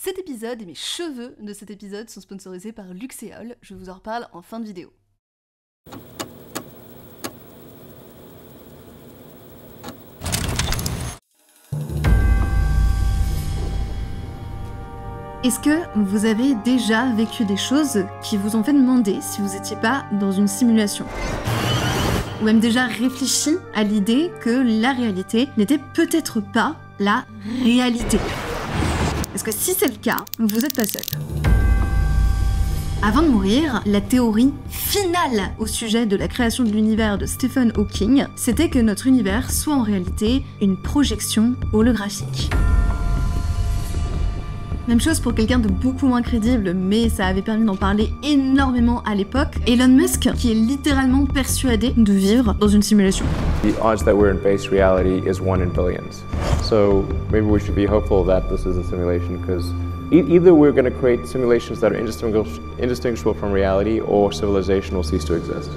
Cet épisode et mes cheveux de cet épisode sont sponsorisés par Luxéol, je vous en reparle en fin de vidéo. Est-ce que vous avez déjà vécu des choses qui vous ont fait demander si vous n'étiez pas dans une simulation ? Ou même déjà réfléchi à l'idée que la réalité n'était peut-être pas la réalité ? Parce que si c'est le cas, vous n'êtes pas seul. Avant de mourir, la théorie finale au sujet de la création de l'univers de Stephen Hawking, c'était que notre univers soit en réalité une projection holographique. Même chose pour quelqu'un de beaucoup moins crédible, mais ça avait permis d'en parler énormément à l'époque, Elon Musk, qui est littéralement persuadé de vivre dans une simulation. The odds that we're in base reality is 1 in billions. So maybe we should be hopeful that this is a simulation, because either we're going to create simulations that are indistinguishable from reality, or civilization will cease to exist.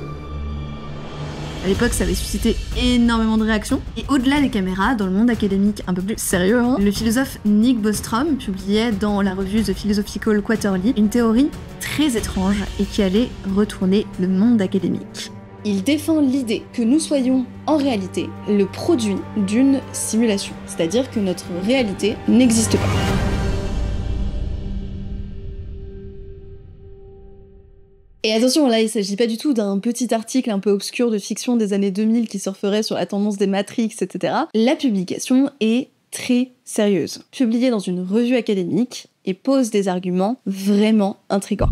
À l'époque, ça avait suscité énormément de réactions. Et au-delà des caméras, dans le monde académique un peu plus sérieux, le philosophe Nick Bostrom publiait dans la revue The Philosophical Quarterly une théorie très étrange et qui allait retourner le monde académique. Il défend l'idée que nous soyons en réalité le produit d'une simulation, c'est-à-dire que notre réalité n'existe pas. Et attention, là, il s'agit pas du tout d'un petit article un peu obscur de fiction des années 2000 qui surferait sur la tendance des Matrix, etc. La publication est très sérieuse, publiée dans une revue académique et pose des arguments vraiment intrigants.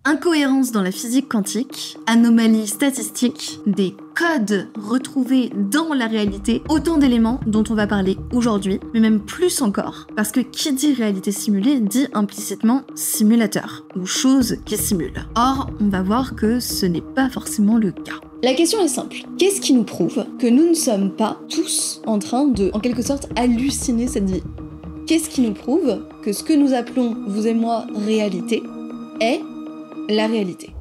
Incohérence dans la physique quantique, anomalies statistiques, des codes retrouvés dans la réalité, autant d'éléments dont on va parler aujourd'hui, mais même plus encore, parce que qui dit réalité simulée dit implicitement simulateur, ou chose qui simule. Or, on va voir que ce n'est pas forcément le cas. La question est simple. Qu'est-ce qui nous prouve que nous ne sommes pas tous en train de, en quelque sorte, halluciner cette vie ? Qu'est-ce qui nous prouve que ce que nous appelons, vous et moi, réalité, est la réalité?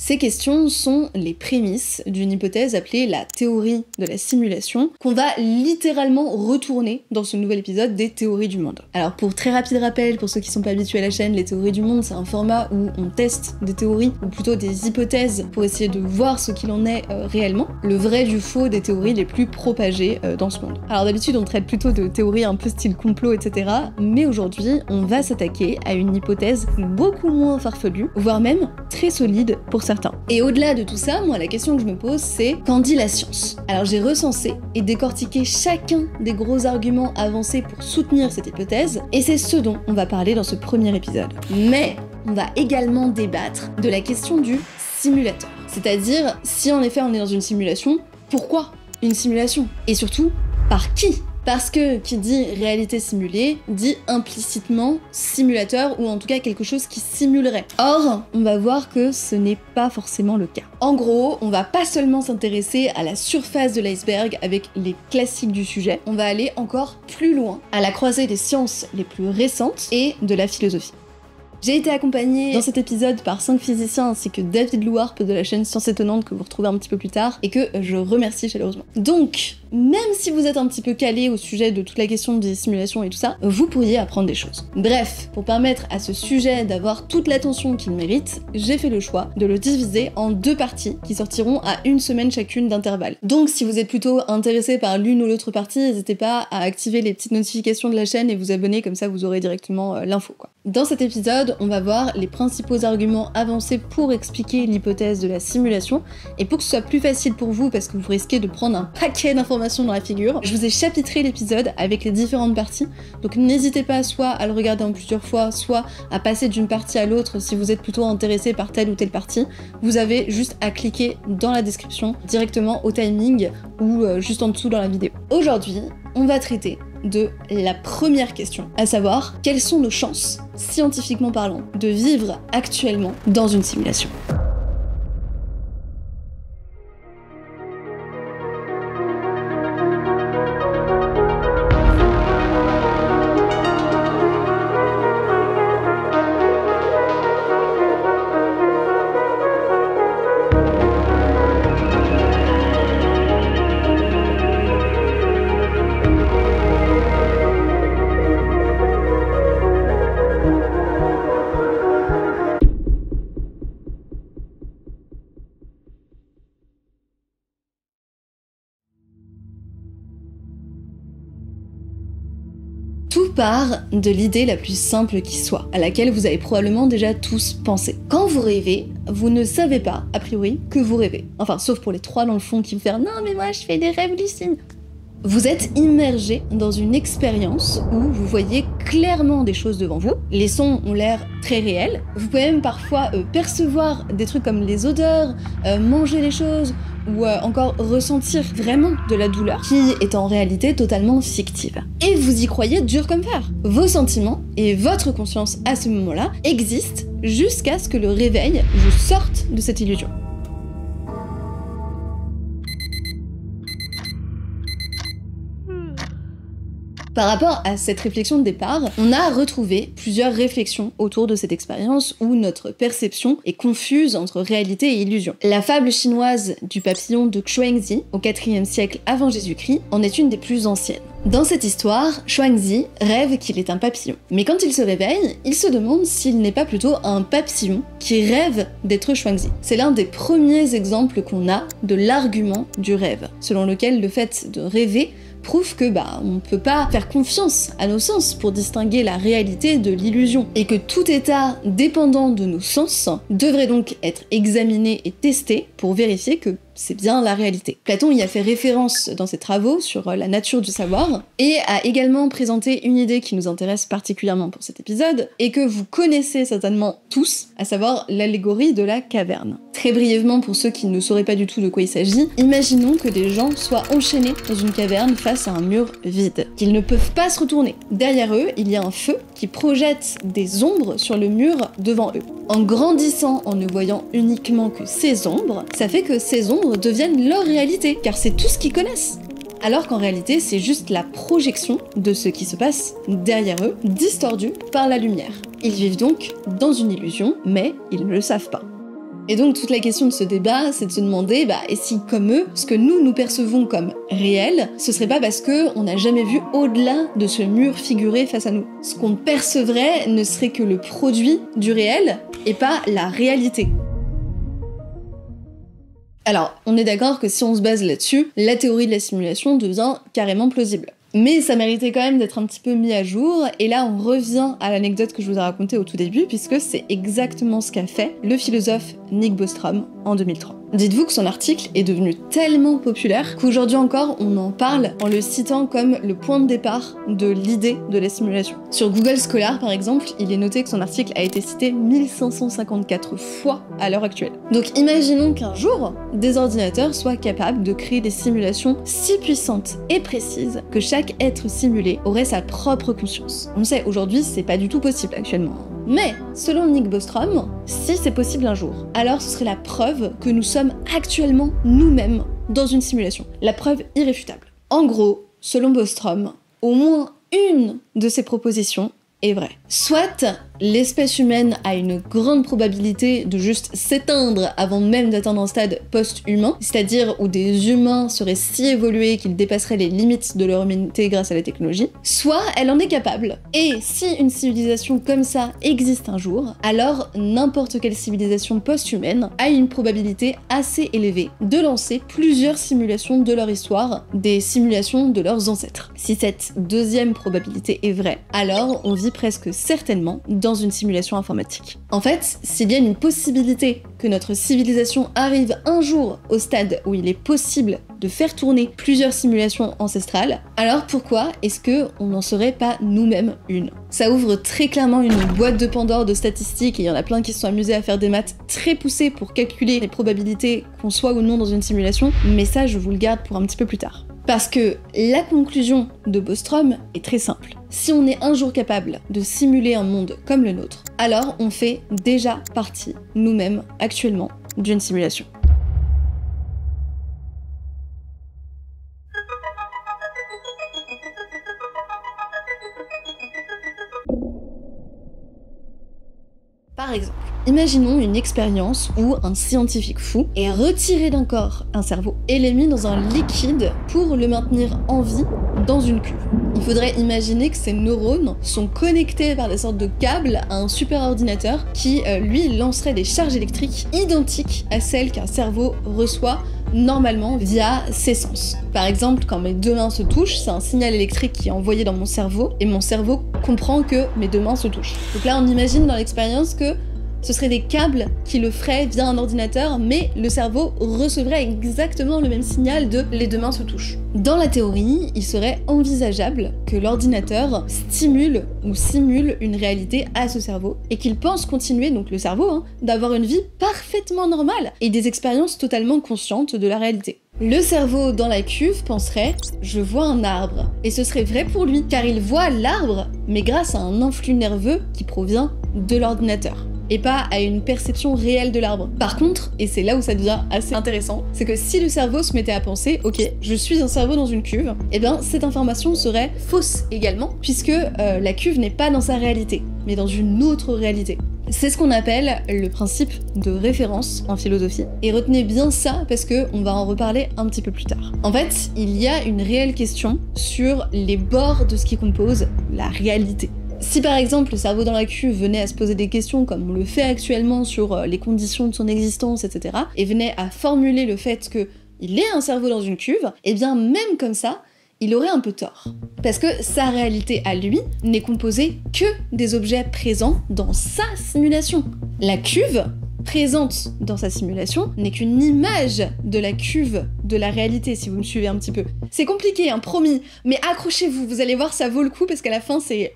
Ces questions sont les prémices d'une hypothèse appelée la théorie de la simulation, qu'on va littéralement retourner dans ce nouvel épisode des théories du monde. Alors pour très rapide rappel, pour ceux qui sont pas habitués à la chaîne, les théories du monde, c'est un format où on teste des théories, ou plutôt des hypothèses, pour essayer de voir ce qu'il en est réellement, le vrai du faux des théories les plus propagées dans ce monde. Alors d'habitude on traite plutôt de théories un peu style complot, etc. Mais aujourd'hui on va s'attaquer à une hypothèse beaucoup moins farfelue, voire même très solide pour certains. Et au-delà de tout ça, moi la question que je me pose c'est qu'en dit la science? Alors j'ai recensé et décortiqué chacun des gros arguments avancés pour soutenir cette hypothèse, et c'est ce dont on va parler dans ce premier épisode. Mais on va également débattre de la question du simulateur. C'est-à-dire, si en effet on est dans une simulation, pourquoi une simulation? Et surtout, par qui? Parce que qui dit réalité simulée dit implicitement simulateur, ou en tout cas quelque chose qui simulerait. Or, on va voir que ce n'est pas forcément le cas. En gros, on va pas seulement s'intéresser à la surface de l'iceberg avec les classiques du sujet, on va aller encore plus loin, à la croisée des sciences les plus récentes et de la philosophie. J'ai été accompagnée dans cet épisode par 5 physiciens ainsi que David Louarp de la chaîne Science Étonnante que vous retrouvez un petit peu plus tard et que je remercie chaleureusement. Donc, même si vous êtes un petit peu calé au sujet de toute la question des simulations et tout ça, vous pourriez apprendre des choses. Bref, pour permettre à ce sujet d'avoir toute l'attention qu'il mérite, j'ai fait le choix de le diviser en 2 parties qui sortiront à 1 semaine chacune d'intervalle. Donc si vous êtes plutôt intéressé par l'une ou l'autre partie, n'hésitez pas à activer les petites notifications de la chaîne et vous abonner, comme ça vous aurez directement l'info quoi. Dans cet épisode, on va voir les principaux arguments avancés pour expliquer l'hypothèse de la simulation, et pour que ce soit plus facile pour vous parce que vous risquez de prendre un paquet d'informations dans la figure, je vous ai chapitré l'épisode avec les différentes parties, donc n'hésitez pas soit à le regarder en plusieurs fois, soit à passer d'une partie à l'autre si vous êtes plutôt intéressé par telle ou telle partie. Vous avez juste à cliquer dans la description directement au timing ou juste en dessous dans la vidéo. Aujourd'hui, on va traiter de la première question, à savoir quelles sont nos chances, scientifiquement parlant, de vivre actuellement dans une simulation. Tout part de l'idée la plus simple qui soit, à laquelle vous avez probablement déjà tous pensé. Quand vous rêvez, vous ne savez pas, a priori, que vous rêvez. Enfin, sauf pour les 3 dans le fond qui vont faire « Non mais moi je fais des rêves lucides ». Vous êtes immergé dans une expérience où vous voyez clairement des choses devant vous. Les sons ont l'air très réels. Vous pouvez même parfois percevoir des trucs comme les odeurs, manger les choses, ou encore ressentir vraiment de la douleur, qui est en réalité totalement fictive. Et vous y croyez dur comme fer. Vos sentiments et votre conscience à ce moment-là existent jusqu'à ce que le réveil vous sorte de cette illusion. Par rapport à cette réflexion de départ, on a retrouvé plusieurs réflexions autour de cette expérience où notre perception est confuse entre réalité et illusion. La fable chinoise du papillon de Xuanzi au IVe siècle avant Jésus-Christ en est une des plus anciennes. Dans cette histoire, Xuanzi rêve qu'il est un papillon. Mais quand il se réveille, il se demande s'il n'est pas plutôt un papillon qui rêve d'être Xuanzi. C'est l'un des premiers exemples qu'on a de l'argument du rêve, selon lequel le fait de rêver prouve que on peut pas faire confiance à nos sens pour distinguer la réalité de l'illusion, et que tout état dépendant de nos sens devrait donc être examiné et testé pour vérifier que c'est bien la réalité. Platon y a fait référence dans ses travaux sur la nature du savoir, et a également présenté une idée qui nous intéresse particulièrement pour cet épisode, et que vous connaissez certainement tous, à savoir l'allégorie de la caverne. Très brièvement, pour ceux qui ne sauraient pas du tout de quoi il s'agit, imaginons que des gens soient enchaînés dans une caverne face à un mur vide, qu'ils ne peuvent pas se retourner. Derrière eux, il y a un feu qui projette des ombres sur le mur devant eux. En grandissant, en ne voyant uniquement que ces ombres, ça fait que ces ombres deviennent leur réalité, car c'est tout ce qu'ils connaissent. Alors qu'en réalité, c'est juste la projection de ce qui se passe derrière eux, distordu par la lumière. Ils vivent donc dans une illusion, mais ils ne le savent pas. Et donc toute la question de ce débat, c'est de se demander, et si comme eux, ce que nous percevons comme réel, ce serait pas parce que on n'a jamais vu au-delà de ce mur figuré face à nous. Ce qu'on percevrait ne serait que le produit du réel, et pas la réalité. Alors, on est d'accord que si on se base là-dessus, la théorie de la simulation devient carrément plausible. Mais ça méritait quand même d'être un petit peu mis à jour, et là on revient à l'anecdote que je vous ai racontée au tout début, puisque c'est exactement ce qu'a fait le philosophe Nick Bostrom en 2003. Dites-vous que son article est devenu tellement populaire qu'aujourd'hui encore on en parle en le citant comme le point de départ de l'idée de la simulation. Sur Google Scholar par exemple, il est noté que son article a été cité 1554 fois à l'heure actuelle. Donc imaginons qu'un jour, des ordinateurs soient capables de créer des simulations si puissantes et précises que chaque être simulé aurait sa propre conscience. On le sait, aujourd'hui c'est pas du tout possible actuellement. Mais, selon Nick Bostrom, si c'est possible un jour, alors ce serait la preuve que nous sommes actuellement nous-mêmes dans une simulation. La preuve irréfutable. En gros, selon Bostrom, au moins une de ces propositions est vraie. Soit l'espèce humaine a une grande probabilité de juste s'éteindre avant même d'atteindre un stade post-humain, c'est-à-dire où des humains seraient si évolués qu'ils dépasseraient les limites de leur humanité grâce à la technologie, soit elle en est capable. Et si une civilisation comme ça existe un jour, alors n'importe quelle civilisation post-humaine a une probabilité assez élevée de lancer plusieurs simulations de leur histoire, des simulations de leurs ancêtres. Si cette deuxième probabilité est vraie, alors on vit presque certainement dans une simulation informatique. En fait, s'il y a une possibilité que notre civilisation arrive un jour au stade où il est possible de faire tourner plusieurs simulations ancestrales, alors pourquoi est-ce que on n'en serait pas nous-mêmes une? Ça ouvre très clairement une boîte de Pandore de statistiques, et il y en a plein qui se sont amusés à faire des maths très poussées pour calculer les probabilités qu'on soit ou non dans une simulation, mais ça je vous le garde pour un petit peu plus tard. Parce que la conclusion de Bostrom est très simple. Si on est un jour capable de simuler un monde comme le nôtre, alors on fait déjà partie, nous-mêmes, actuellement, d'une simulation. Par exemple, imaginons une expérience où un scientifique fou est retiré d'un corps, un cerveau, et l'est mis dans un liquide pour le maintenir en vie dans une cuve. Il faudrait imaginer que ces neurones sont connectés par des sortes de câbles à un superordinateur qui, lui, lancerait des charges électriques identiques à celles qu'un cerveau reçoit normalement via ses sens. Par exemple, quand mes deux mains se touchent, c'est un signal électrique qui est envoyé dans mon cerveau, et mon cerveau comprend que mes deux mains se touchent. Donc là, on imagine dans l'expérience que ce seraient des câbles qui le feraient via un ordinateur, mais le cerveau recevrait exactement le même signal de les deux mains se touchent. Dans la théorie, il serait envisageable que l'ordinateur stimule ou simule une réalité à ce cerveau, et qu'il pense continuer, donc le cerveau, d'avoir une vie parfaitement normale, et des expériences totalement conscientes de la réalité. Le cerveau dans la cuve penserait « je vois un arbre », et ce serait vrai pour lui, car il voit l'arbre, mais grâce à un influx nerveux qui provient de l'ordinateur, et pas à une perception réelle de l'arbre. Par contre, et c'est là où ça devient assez intéressant, c'est que si le cerveau se mettait à penser « ok, je suis un cerveau dans une cuve », eh bien cette information serait fausse également, puisque la cuve n'est pas dans sa réalité, mais dans une autre réalité. C'est ce qu'on appelle le principe de référence en philosophie. Et retenez bien ça parce qu'on va en reparler un petit peu plus tard. En fait, il y a une réelle question sur les bords de ce qui compose la réalité. Si par exemple le cerveau dans la cuve venait à se poser des questions comme on le fait actuellement sur les conditions de son existence, etc., et venait à formuler le fait qu'il est un cerveau dans une cuve, et bien même comme ça, il aurait un peu tort. Parce que sa réalité à lui n'est composée que des objets présents dans sa simulation. La cuve présente dans sa simulation n'est qu'une image de la cuve de la réalité, si vous me suivez un petit peu. C'est compliqué, promis, mais accrochez-vous, vous allez voir, ça vaut le coup parce qu'à la fin c'est...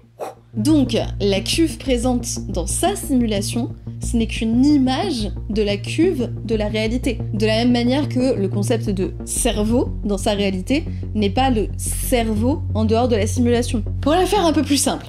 Donc, la cuve présente dans sa simulation, ce n'est qu'une image de la cuve de la réalité. De la même manière que le concept de cerveau dans sa réalité n'est pas le cerveau en dehors de la simulation. Pour la faire un peu plus simple,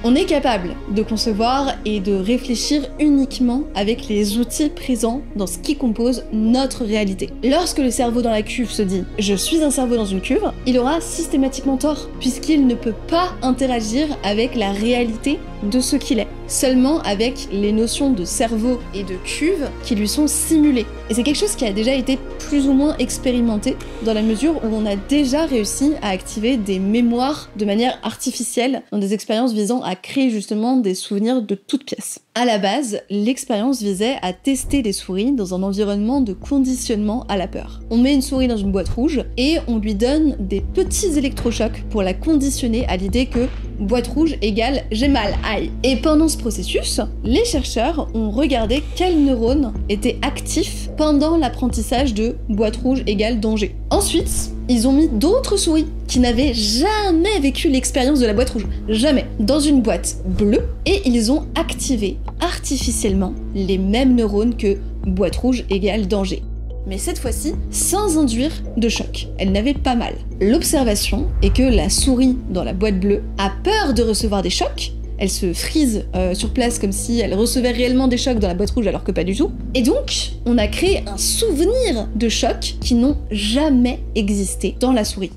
on est capable de concevoir et de réfléchir uniquement avec les outils présents dans ce qui compose notre réalité. Lorsque le cerveau dans la cuve se dit « je suis un cerveau dans une cuve », il aura systématiquement tort, puisqu'il ne peut pas interagir avec la réalité de ce qu'il est, seulement avec les notions de cerveau et de cuve qui lui sont simulées. Et c'est quelque chose qui a déjà été plus ou moins expérimenté, dans la mesure où on a déjà réussi à activer des mémoires de manière artificielle dans des expériences visant à créer justement des souvenirs de toutes pièces. À la base, l'expérience visait à tester les souris dans un environnement de conditionnement à la peur. On met une souris dans une boîte rouge et on lui donne des petits électrochocs pour la conditionner à l'idée que boîte rouge égale j'ai mal, aïe. Et pendant ce processus, les chercheurs ont regardé quels neurones étaient actifs pendant l'apprentissage de boîte rouge égale danger. Ensuite, ils ont mis d'autres souris qui n'avaient jamais vécu l'expérience de la boîte rouge, jamais, dans une boîte bleue, et ils ont activé artificiellement les mêmes neurones que boîte rouge égale danger. Mais cette fois-ci, sans induire de choc. Elle n'avait pas mal. L'observation est que la souris dans la boîte bleue a peur de recevoir des chocs. Elle se frise sur place comme si elle recevait réellement des chocs dans la boîte rouge alors que pas du tout. Et donc, on a créé un souvenir de chocs qui n'ont jamais existé dans la souris.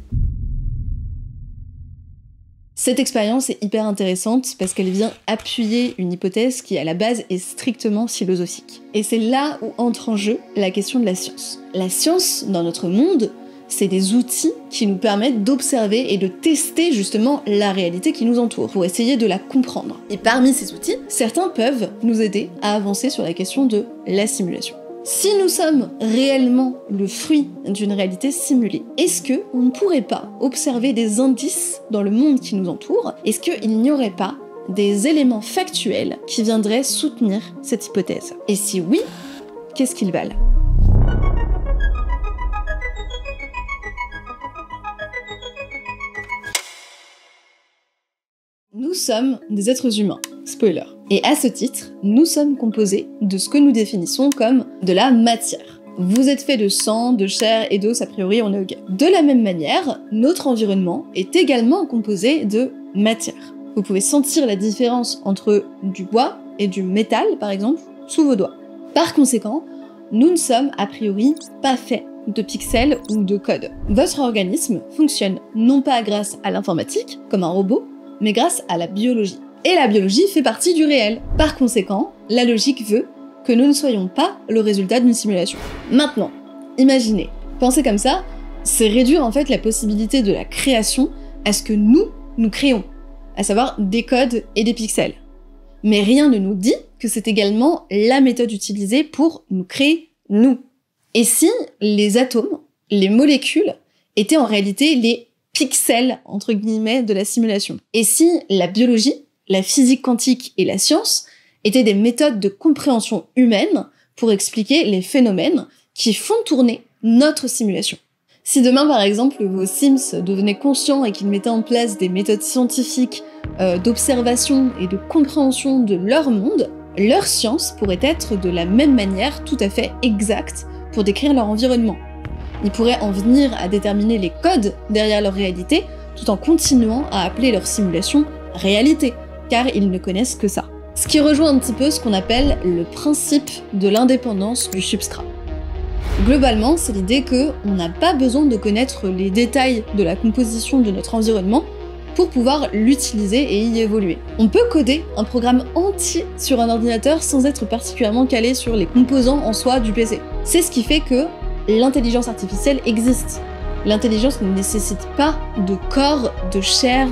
Cette expérience est hyper intéressante parce qu'elle vient appuyer une hypothèse qui à la base est strictement philosophique. Et c'est là où entre en jeu la question de la science. La science, dans notre monde, c'est des outils qui nous permettent d'observer et de tester justement la réalité qui nous entoure, pour essayer de la comprendre. Et parmi ces outils, certains peuvent nous aider à avancer sur la question de la simulation. Si nous sommes réellement le fruit d'une réalité simulée, est-ce qu'on ne pourrait pas observer des indices dans le monde qui nous entoure? Est-ce qu'il n'y aurait pas des éléments factuels qui viendraient soutenir cette hypothèse? Et si oui, qu'est-ce qu'ils valent? Nous sommes des êtres humains. Spoiler. Et à ce titre, nous sommes composés de ce que nous définissons comme de la matière. Vous êtes fait de sang, de chair et d'os, a priori on est ok. De la même manière, notre environnement est également composé de matière. Vous pouvez sentir la différence entre du bois et du métal, par exemple, sous vos doigts. Par conséquent, nous ne sommes a priori pas faits de pixels ou de code. Votre organisme fonctionne non pas grâce à l'informatique, comme un robot, mais grâce à la biologie. Et la biologie fait partie du réel. Par conséquent, la logique veut que nous ne soyons pas le résultat d'une simulation. Maintenant, imaginez, penser comme ça, c'est réduire en fait la possibilité de la création à ce que nous créons, à savoir des codes et des pixels. Mais rien ne nous dit que c'est également la méthode utilisée pour nous créer nous. Et si les atomes, les molécules, étaient en réalité les pixels, entre guillemets, de la simulation? Et si la biologie, la physique quantique et la science étaient des méthodes de compréhension humaine pour expliquer les phénomènes qui font tourner notre simulation? Si demain, par exemple, vos Sims devenaient conscients et qu'ils mettaient en place des méthodes scientifiques d'observation et de compréhension de leur monde, leur science pourrait être de la même manière tout à fait exacte pour décrire leur environnement. Ils pourraient en venir à déterminer les codes derrière leur réalité tout en continuant à appeler leur simulation réalité, car ils ne connaissent que ça. Ce qui rejoint un petit peu ce qu'on appelle le principe de l'indépendance du substrat. Globalement, c'est l'idée qu'on n'a pas besoin de connaître les détails de la composition de notre environnement pour pouvoir l'utiliser et y évoluer. On peut coder un programme entier sur un ordinateur sans être particulièrement calé sur les composants en soi du PC. C'est ce qui fait que l'intelligence artificielle existe. L'intelligence ne nécessite pas de corps, de chair,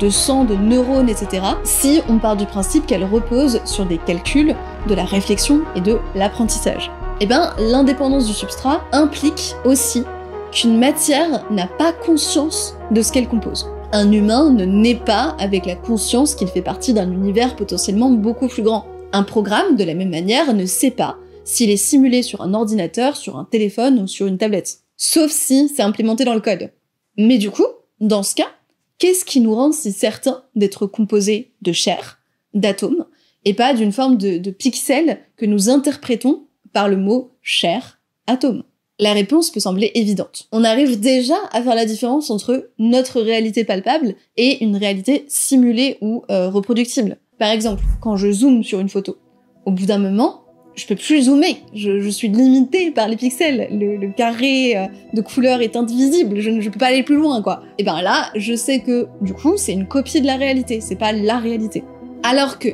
de sang, de neurones, etc. si on part du principe qu'elle repose sur des calculs, de la réflexion et de l'apprentissage. Eh bien, l'indépendance du substrat implique aussi qu'une matière n'a pas conscience de ce qu'elle compose. Un humain ne naît pas avec la conscience qu'il fait partie d'un univers potentiellement beaucoup plus grand. Un programme, de la même manière, ne sait pas s'il est simulé sur un ordinateur, sur un téléphone ou sur une tablette. Sauf si c'est implémenté dans le code. Mais du coup, dans ce cas, qu'est-ce qui nous rend si certains d'être composés de chair, d'atomes, et pas d'une forme de pixels que nous interprétons par le mot chair, atome? La réponse peut sembler évidente. On arrive déjà à faire la différence entre notre réalité palpable et une réalité simulée ou reproductible. Par exemple, quand je zoome sur une photo, au bout d'un moment, je peux plus zoomer, je suis limitée par les pixels, le carré de couleur est indivisible, je peux pas aller plus loin, quoi. Et ben là, je sais que, du coup, c'est une copie de la réalité, c'est pas la réalité. Alors que,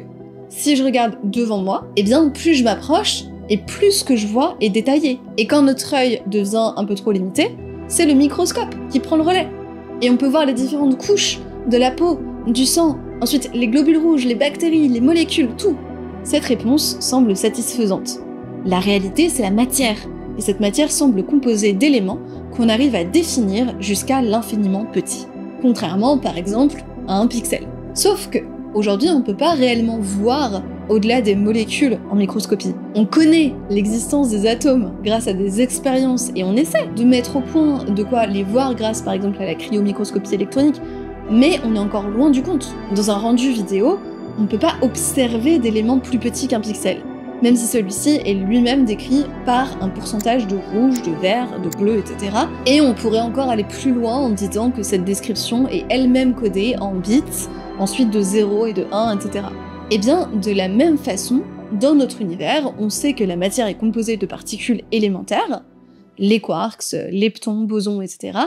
si je regarde devant moi, eh bien, plus je m'approche, et plus ce que je vois est détaillé. Et quand notre œil devient un peu trop limité, c'est le microscope qui prend le relais. Et on peut voir les différentes couches de la peau, du sang, ensuite les globules rouges, les bactéries, les molécules, tout. Cette réponse semble satisfaisante. La réalité, c'est la matière, et cette matière semble composée d'éléments qu'on arrive à définir jusqu'à l'infiniment petit. Contrairement, par exemple, à un pixel. Sauf que, aujourd'hui, on ne peut pas réellement voir au-delà des molécules en microscopie. On connaît l'existence des atomes grâce à des expériences et on essaie de mettre au point de quoi les voir grâce par exemple à la cryomicroscopie électronique, mais on est encore loin du compte. Dans un rendu vidéo, on ne peut pas observer d'éléments plus petits qu'un pixel, même si celui-ci est lui-même décrit par un pourcentage de rouge, de vert, de bleu, etc. Et on pourrait encore aller plus loin en disant que cette description est elle-même codée en bits, ensuite de 0 et de 1, etc. Eh bien, de la même façon, dans notre univers, on sait que la matière est composée de particules élémentaires, les quarks, leptons, bosons, etc.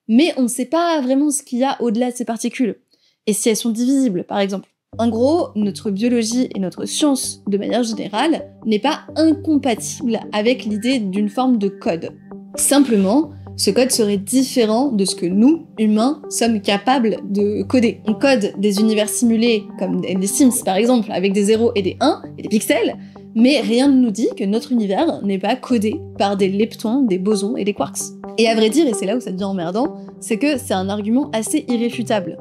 Mais on ne sait pas vraiment ce qu'il y a au-delà de ces particules, et si elles sont divisibles, par exemple. En gros, notre biologie et notre science, de manière générale, n'est pas incompatible avec l'idée d'une forme de code. Simplement, ce code serait différent de ce que nous, humains, sommes capables de coder. On code des univers simulés, comme des Sims par exemple, avec des 0 et des 1 et des pixels, mais rien ne nous dit que notre univers n'est pas codé par des leptons, des bosons et des quarks. Et à vrai dire, et c'est là où ça devient emmerdant, c'est que c'est un argument assez irréfutable.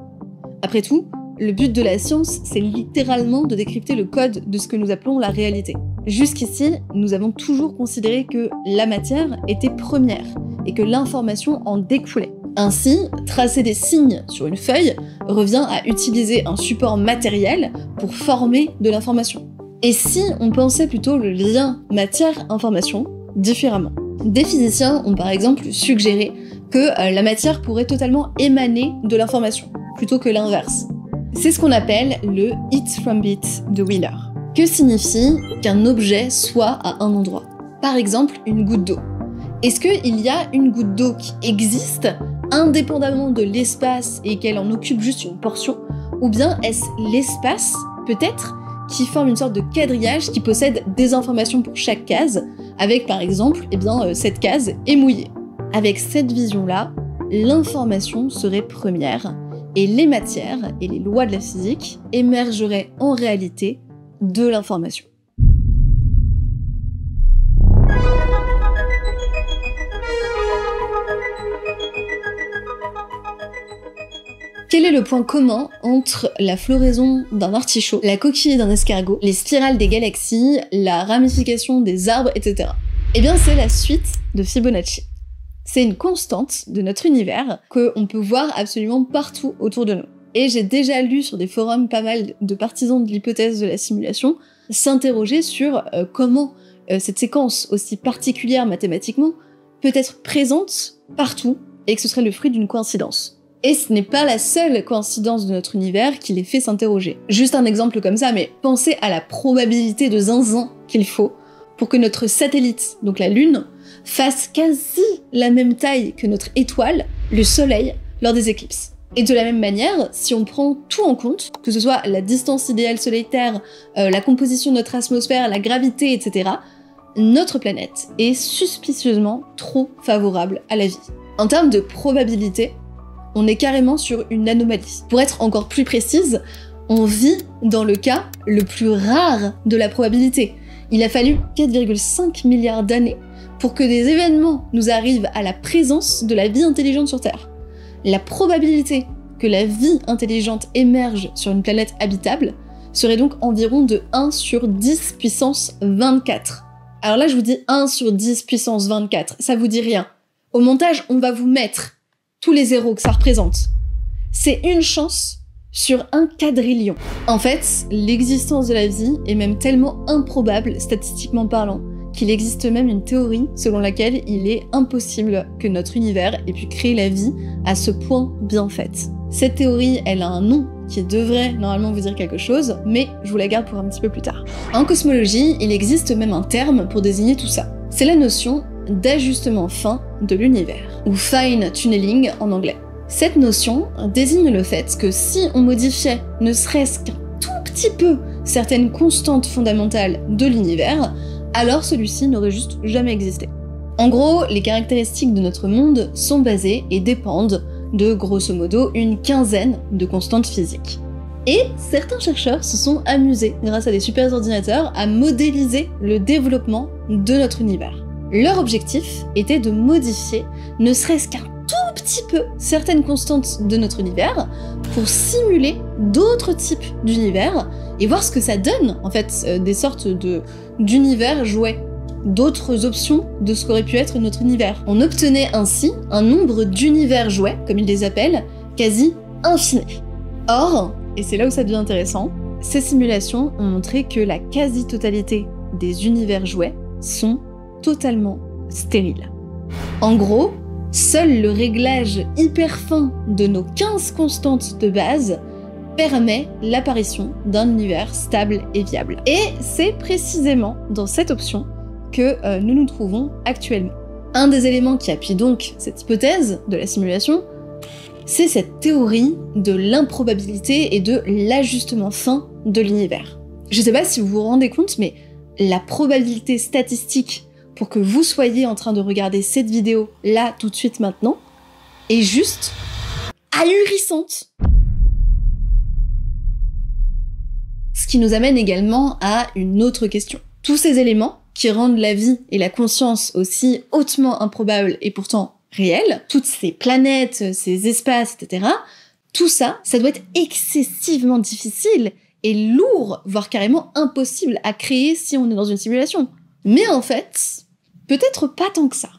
Après tout, le but de la science, c'est littéralement de décrypter le code de ce que nous appelons la réalité. Jusqu'ici, nous avons toujours considéré que la matière était première, et que l'information en découlait. Ainsi, tracer des signes sur une feuille revient à utiliser un support matériel pour former de l'information. Et si on pensait plutôt le lien matière-information différemment? Des physiciens ont par exemple suggéré que la matière pourrait totalement émaner de l'information, plutôt que l'inverse. C'est ce qu'on appelle le « it from bit » de Wheeler. Que signifie qu'un objet soit à un endroit? Par exemple, une goutte d'eau. Est-ce qu'il y a une goutte d'eau qui existe indépendamment de l'espace et qu'elle en occupe juste une portion? Ou bien est-ce l'espace, peut-être, qui forme une sorte de quadrillage qui possède des informations pour chaque case, avec par exemple, cette case est mouillée. Avec cette vision-là, l'information serait première, et les matières et les lois de la physique émergeraient en réalité de l'information. Quel est le point commun entre la floraison d'un artichaut, la coquille d'un escargot, les spirales des galaxies, la ramification des arbres, etc. Eh bien, c'est la suite de Fibonacci. C'est une constante de notre univers qu'on peut voir absolument partout autour de nous. Et j'ai déjà lu sur des forums pas mal de partisans de l'hypothèse de la simulation s'interroger sur comment cette séquence aussi particulière mathématiquement peut être présente partout et que ce serait le fruit d'une coïncidence. Et ce n'est pas la seule coïncidence de notre univers qui les fait s'interroger. Juste un exemple comme ça, mais pensez à la probabilité de zinzin qu'il faut pour que notre satellite, donc la Lune, fasse quasi la même taille que notre étoile, le Soleil, lors des éclipses. Et de la même manière, si on prend tout en compte, que ce soit la distance idéale Soleil-Terre, la composition de notre atmosphère, la gravité, etc., notre planète est suspicieusement trop favorable à la vie. En termes de probabilité, on est carrément sur une anomalie. Pour être encore plus précise, on vit dans le cas le plus rare de la probabilité. Il a fallu 4,5 milliards d'années pour que des événements nous arrivent à la présence de la vie intelligente sur Terre. La probabilité que la vie intelligente émerge sur une planète habitable serait donc environ de 1 sur 10 puissance 24. Alors là, je vous dis 1 sur 10 puissance 24, ça vous dit rien. Au montage, on va vous mettre tous les zéros que ça représente. C'est une chance sur 1 quadrillion. En fait, l'existence de la vie est même tellement improbable, statistiquement parlant, qu'il existe même une théorie selon laquelle il est impossible que notre univers ait pu créer la vie à ce point bien faite. Cette théorie, elle a un nom qui devrait normalement vous dire quelque chose, mais je vous la garde pour un petit peu plus tard. En cosmologie, il existe même un terme pour désigner tout ça. C'est la notion d'ajustement fin de l'univers, ou fine tuning en anglais. Cette notion désigne le fait que si on modifiait ne serait-ce qu'un tout petit peu certaines constantes fondamentales de l'univers, alors celui-ci n'aurait juste jamais existé. En gros, les caractéristiques de notre monde sont basées et dépendent de, grosso modo, une quinzaine de constantes physiques. Et certains chercheurs se sont amusés, grâce à des super ordinateurs, à modéliser le développement de notre univers. Leur objectif était de modifier, ne serait-ce qu'un tout petit peu, certaines constantes de notre univers pour simuler d'autres types d'univers et voir ce que ça donne, en fait, des sortes d'univers jouets, d'autres options de ce qu'aurait pu être notre univers. On obtenait ainsi un nombre d'univers jouets, comme ils les appellent, quasi infini. Or, et c'est là où ça devient intéressant, ces simulations ont montré que la quasi-totalité des univers jouets sont totalement stériles. En gros, seul le réglage hyper fin de nos 15 constantes de base permet l'apparition d'un univers stable et viable. Et c'est précisément dans cette option que nous nous trouvons actuellement. Un des éléments qui appuie donc cette hypothèse de la simulation, c'est cette théorie de l'improbabilité et de l'ajustement fin de l'univers. Je sais pas si vous vous rendez compte, mais la probabilité statistique pour que vous soyez en train de regarder cette vidéo là, tout de suite, maintenant, est juste ahurissante. Ce qui nous amène également à une autre question. Tous ces éléments qui rendent la vie et la conscience aussi hautement improbables et pourtant réelles, toutes ces planètes, ces espaces, etc., tout ça, ça doit être excessivement difficile et lourd, voire carrément impossible à créer si on est dans une simulation. Mais en fait, peut-être pas tant que ça.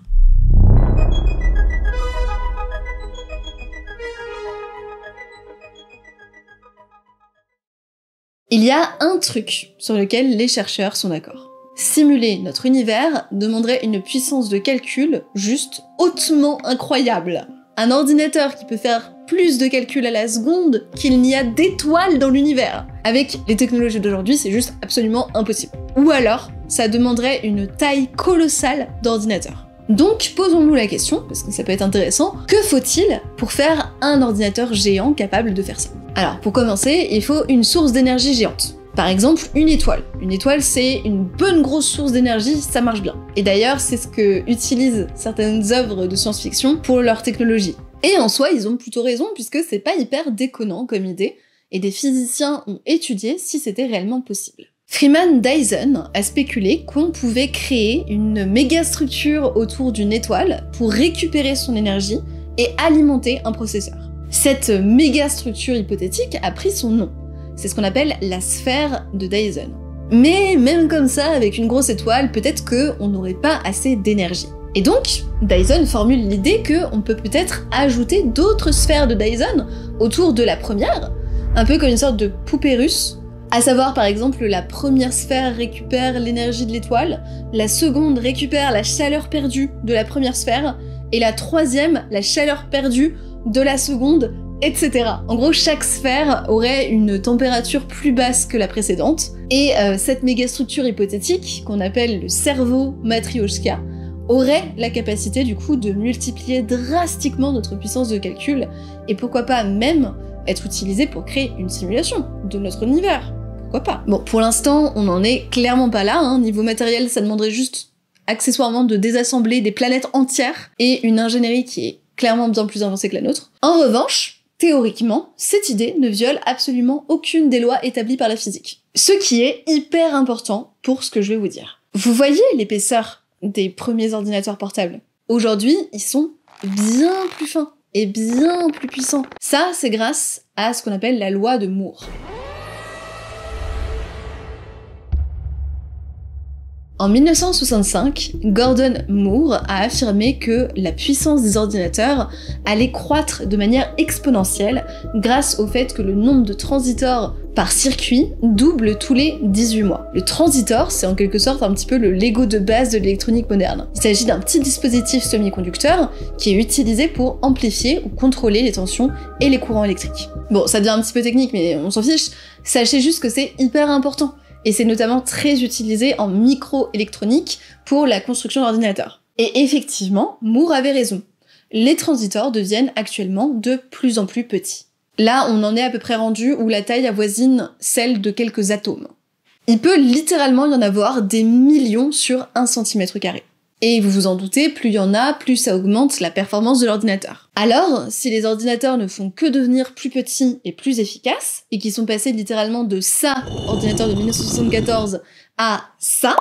Il y a un truc sur lequel les chercheurs sont d'accord. Simuler notre univers demanderait une puissance de calcul juste hautement incroyable. Un ordinateur qui peut faire plus de calculs à la seconde qu'il n'y a d'étoiles dans l'univers. Avec les technologies d'aujourd'hui, c'est juste absolument impossible. Ou alors, ça demanderait une taille colossale d'ordinateur. Donc, posons-nous la question, parce que ça peut être intéressant, que faut-il pour faire un ordinateur géant capable de faire ça? Alors, pour commencer, il faut une source d'énergie géante. Par exemple, une étoile. Une étoile, c'est une bonne grosse source d'énergie, ça marche bien. Et d'ailleurs, c'est ce que utilisent certaines œuvres de science-fiction pour leur technologie. Et en soi, ils ont plutôt raison, puisque c'est pas hyper déconnant comme idée, et des physiciens ont étudié si c'était réellement possible. Freeman Dyson a spéculé qu'on pouvait créer une méga structure autour d'une étoile pour récupérer son énergie et alimenter un processeur. Cette méga structure hypothétique a pris son nom. C'est ce qu'on appelle la sphère de Dyson. Mais même comme ça, avec une grosse étoile, peut-être qu'on n'aurait pas assez d'énergie. Et donc, Dyson formule l'idée qu'on peut peut-être ajouter d'autres sphères de Dyson autour de la première, un peu comme une sorte de poupée russe. À savoir, par exemple, la première sphère récupère l'énergie de l'étoile, la seconde récupère la chaleur perdue de la première sphère, et la troisième, la chaleur perdue de la seconde, etc. En gros, chaque sphère aurait une température plus basse que la précédente, et cette mégastructure hypothétique, qu'on appelle le cerveau Matryoshka, aurait la capacité du coup de multiplier drastiquement notre puissance de calcul, et pourquoi pas même être utilisée pour créer une simulation de notre univers. Pourquoi pas? Bon, pour l'instant, on n'en est clairement pas là, hein. Niveau matériel, ça demanderait juste accessoirement de désassembler des planètes entières, et une ingénierie qui est clairement bien plus avancée que la nôtre. En revanche, théoriquement, cette idée ne viole absolument aucune des lois établies par la physique. Ce qui est hyper important pour ce que je vais vous dire. Vous voyez l'épaisseur des premiers ordinateurs portables? Aujourd'hui, ils sont bien plus fins et bien plus puissants. Ça, c'est grâce à ce qu'on appelle la loi de Moore. En 1965, Gordon Moore a affirmé que la puissance des ordinateurs allait croître de manière exponentielle grâce au fait que le nombre de transistors par circuit double tous les 18 mois. Le transistor, c'est en quelque sorte un petit peu le Lego de base de l'électronique moderne. Il s'agit d'un petit dispositif semi-conducteur qui est utilisé pour amplifier ou contrôler les tensions et les courants électriques. Bon, ça devient un petit peu technique, mais on s'en fiche. Sachez juste que c'est hyper important. Et c'est notamment très utilisé en microélectronique pour la construction d'ordinateurs. Et effectivement, Moore avait raison. Les transistors deviennent actuellement de plus en plus petits. Là, on en est à peu près rendu où la taille avoisine celle de quelques atomes. Il peut littéralement y en avoir des millions sur 1 cm². Et vous vous en doutez, plus il y en a, plus ça augmente la performance de l'ordinateur. Alors, si les ordinateurs ne font que devenir plus petits et plus efficaces, et qui sont passés littéralement de ça, ordinateur de 1974, à ça,